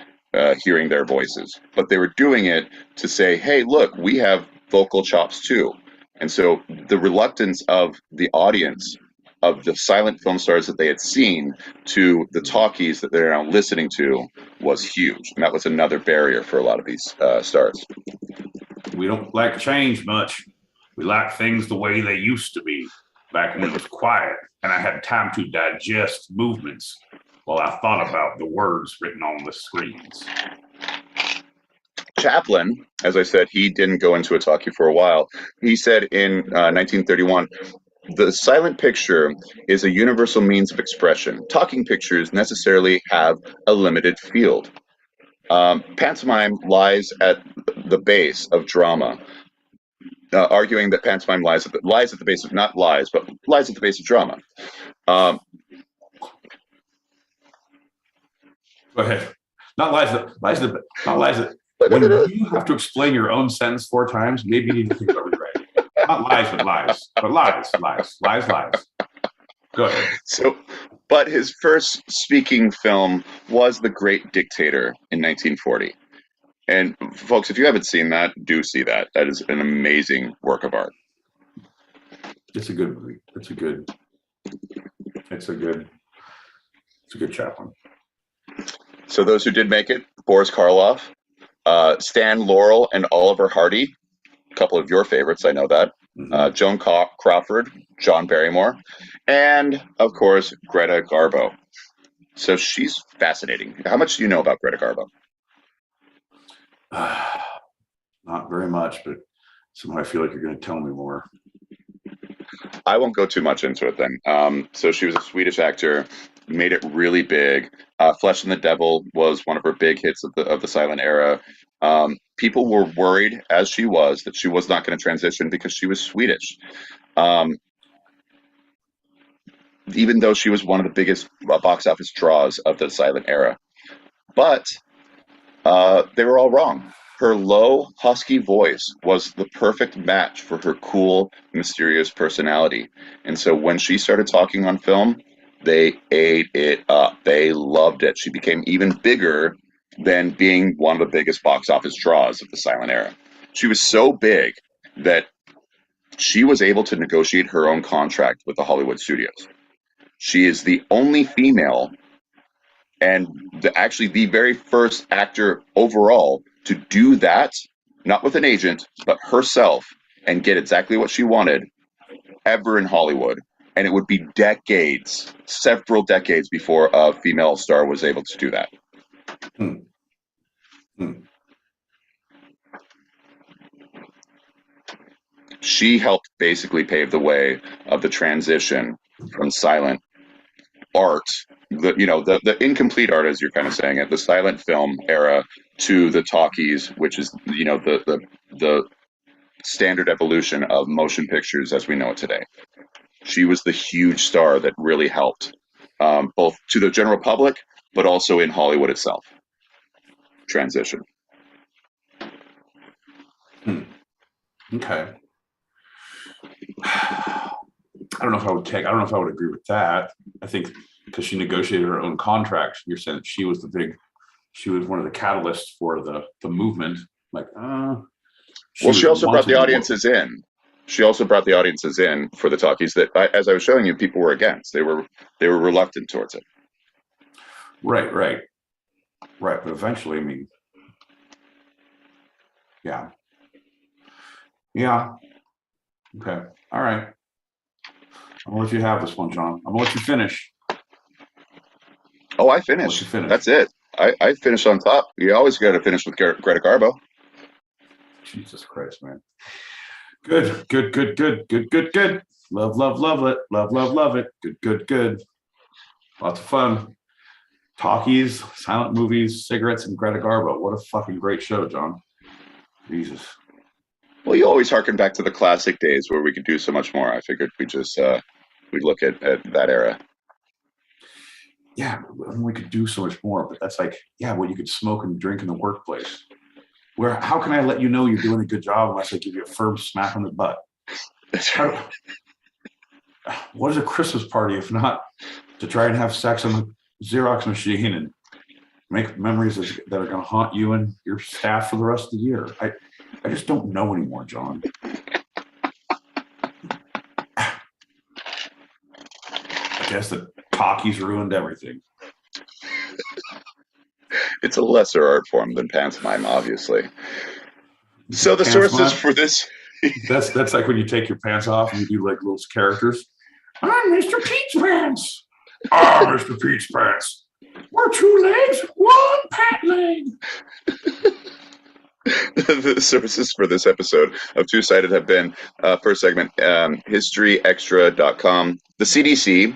hearing their voices. But they were doing it to say, hey, look, we have vocal chops too. And so the reluctance of the audience of the silent film stars that they had seen to the talkies that they're now listening to was huge. And that was another barrier for a lot of these stars. We don't like change much. We like things the way they used to be, back when it was quiet and I had time to digest movements while I thought about the words written on the screens. Chaplin, as I said, he didn't go into a talkie for a while. He said in 1931, The silent picture is a universal means of expression. Talking pictures necessarily have a limited field. Pantomime lies at the base of drama, arguing that pantomime lies at the base of not lies, but lies at the base of drama. Go ahead. Not lies. When you have to explain your own sentence 4 times, maybe you need to think about rewriting. Not lies, but lies. But lies. Go ahead. But his first speaking film was The Great Dictator in 1940. And folks, if you haven't seen that, do see that. That is an amazing work of art. It's a good movie. It's a good chaplain. So those who did make it: Boris Karloff, Stan Laurel, and Oliver Hardy. A couple of your favorites, I know that. Mm-hmm. Joan Crawford, John Barrymore, and of course Greta Garbo. So she's fascinating. How much do you know about Greta Garbo? Not very much, but somehow I feel like you're going to tell me more. I won't go too much into it then. So she was a Swedish actor, made it really big. Flesh and the Devil was one of her big hits of the silent era. People were worried, as she was, that she was not going to transition because she was Swedish. Even though she was one of the biggest box office draws of the silent era. But they were all wrong. Her low, husky voice was the perfect match for her cool, mysterious personality. And so when she started talking on film, they ate it up. They loved it. She became even bigger than being one of the biggest box office draws of the silent era. She was so big that she was able to negotiate her own contract with the Hollywood studios. She is the only female and actually the very first actor overall to do that, not with an agent, but herself, and get exactly what she wanted ever in Hollywood. And it would be decades, several decades before a female star was able to do that. She helped basically pave the way of the transition from silent art, the incomplete art, as you're kind of saying it, the silent film era, to the talkies, which is the standard evolution of motion pictures as we know it today. She was the huge star that really helped both to the general public, but also in Hollywood itself. Transition. Okay. I don't know if I would agree with that. I think because she negotiated her own contract, you're saying that she was one of the catalysts for the movement. Like, she also brought the audiences in. She also brought the audiences in for the talkies that, as I was showing you, people were against. They were reluctant towards it. Right. But eventually, I mean, yeah. Okay. All right. I'm gonna let you have this one, John. I'm gonna let you finish. Oh, I finished. That's it. I finished on top. You always got to finish with Greta Garbo. Jesus Christ, man. Good. Love it. Love it. Good. Lots of fun. Talkies, silent movies, cigarettes, and Greta Garbo. What a fucking great show, John. Jesus. Well, you always harken back to the classic days where we could do so much more. I figured we'd look at that era. Yeah, we could do so much more, but that's like, well, you could smoke and drink in the workplace. How can I let you know you're doing a good job unless I give you a firm smack on the butt? What is a Christmas party if not to try and have sex on the Xerox machine and make memories that are going to haunt you and your staff for the rest of the year? I just don't know anymore, John. I guess the talkies ruined everything. It's a lesser art form than pantomime, obviously. So the sources for this... that's like when you take your pants off and you do like little characters. I'm Mr. Peach Pants. Mr. Peach Pants. We're 2 legs, 1 pant leg. The sources for this episode of Two Sided have been first segment, historyextra.com, the CDC,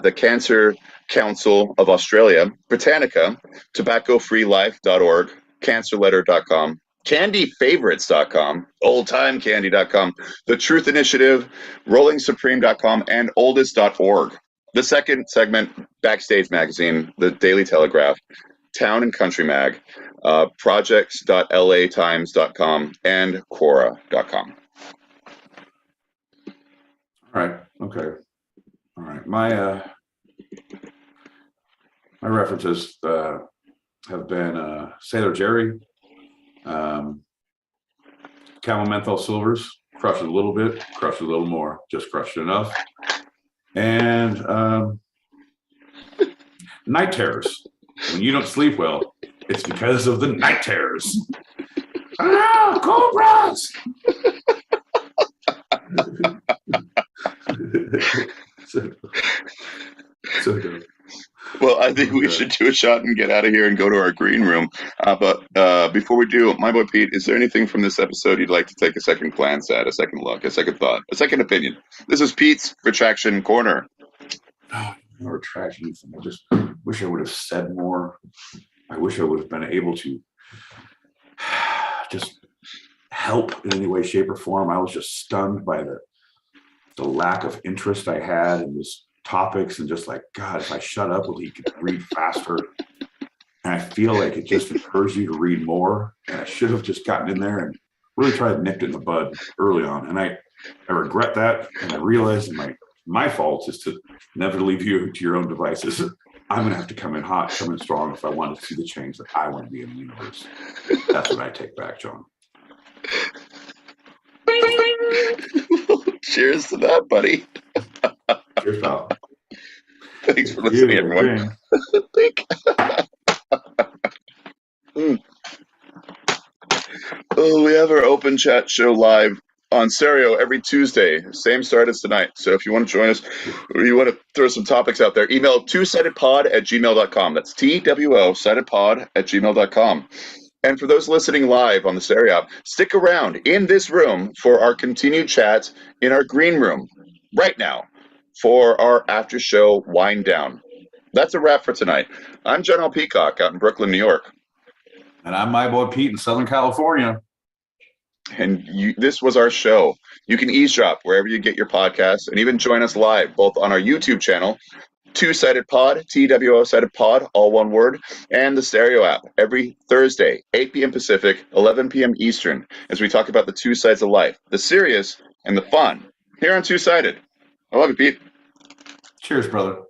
the Cancer Council of Australia, Britannica, tobaccofreelife.org, cancerletter.com, candyfavorites.com, oldtimecandy.com, the Truth Initiative, rollingsupreme.com, and oldest.org. The second segment, Backstage Magazine, the Daily Telegraph, Town and Country Mag, projects.latimes.com, and Quora.com. All right. Okay. All right. My references have been Sailor Jerry, Camel Menthol Silvers, crush it a little bit, crush it a little more, just crush it enough, and night terrors. When you don't sleep well, it's because of the night terrors. Ah, cobras! so good. Well, I think we should do a shot and get out of here and go to our green room. But before we do, my boy Pete, is there anything from this episode you'd like to take a second glance at, a second look, a second thought, a second opinion? This is Pete's Retraction Corner. Oh, no retraction. I just wish I would have said more. I wish I would have been able to just help in any way, shape, or form. I was just stunned by the lack of interest I had in these topics, and just like, God, if I shut up, he could read faster. And I feel like it just encouraged you to read more. And I should have just gotten in there and really tried to nip it in the bud early on. And I regret that. And I realized my fault is to never leave you to your own devices. I'm going to have to come in hot, come in strong if I want to see the change that I want to be in the universe. That's what I take back, John. Cheers to that, buddy. Cheers, pal. Thanks for listening, everyone. Oh, we have our open chat show live on Stereo every Tuesday. Same start as tonight. So if you want to join us or you want to throw some topics out there, email twosidedpod@gmail.com. That's TWO sidedpod@gmail.com. And for those listening live on the Stereo app, stick around in this room for our continued chat in our green room right now for our after show wind down. That's a wrap for tonight. I'm John L. Peacock out in Brooklyn, New York. And I'm my boy Pete in Southern California. And this was our show. You can eavesdrop wherever you get your podcasts and even join us live, both on our YouTube channel, Two Sided Pod, TWO Sided Pod, all one word, and the Stereo app every Thursday, 8 p.m. Pacific, 11 p.m. Eastern, as we talk about the two sides of life, the serious and the fun, here on Two Sided. I love you, Pete. Cheers, brother.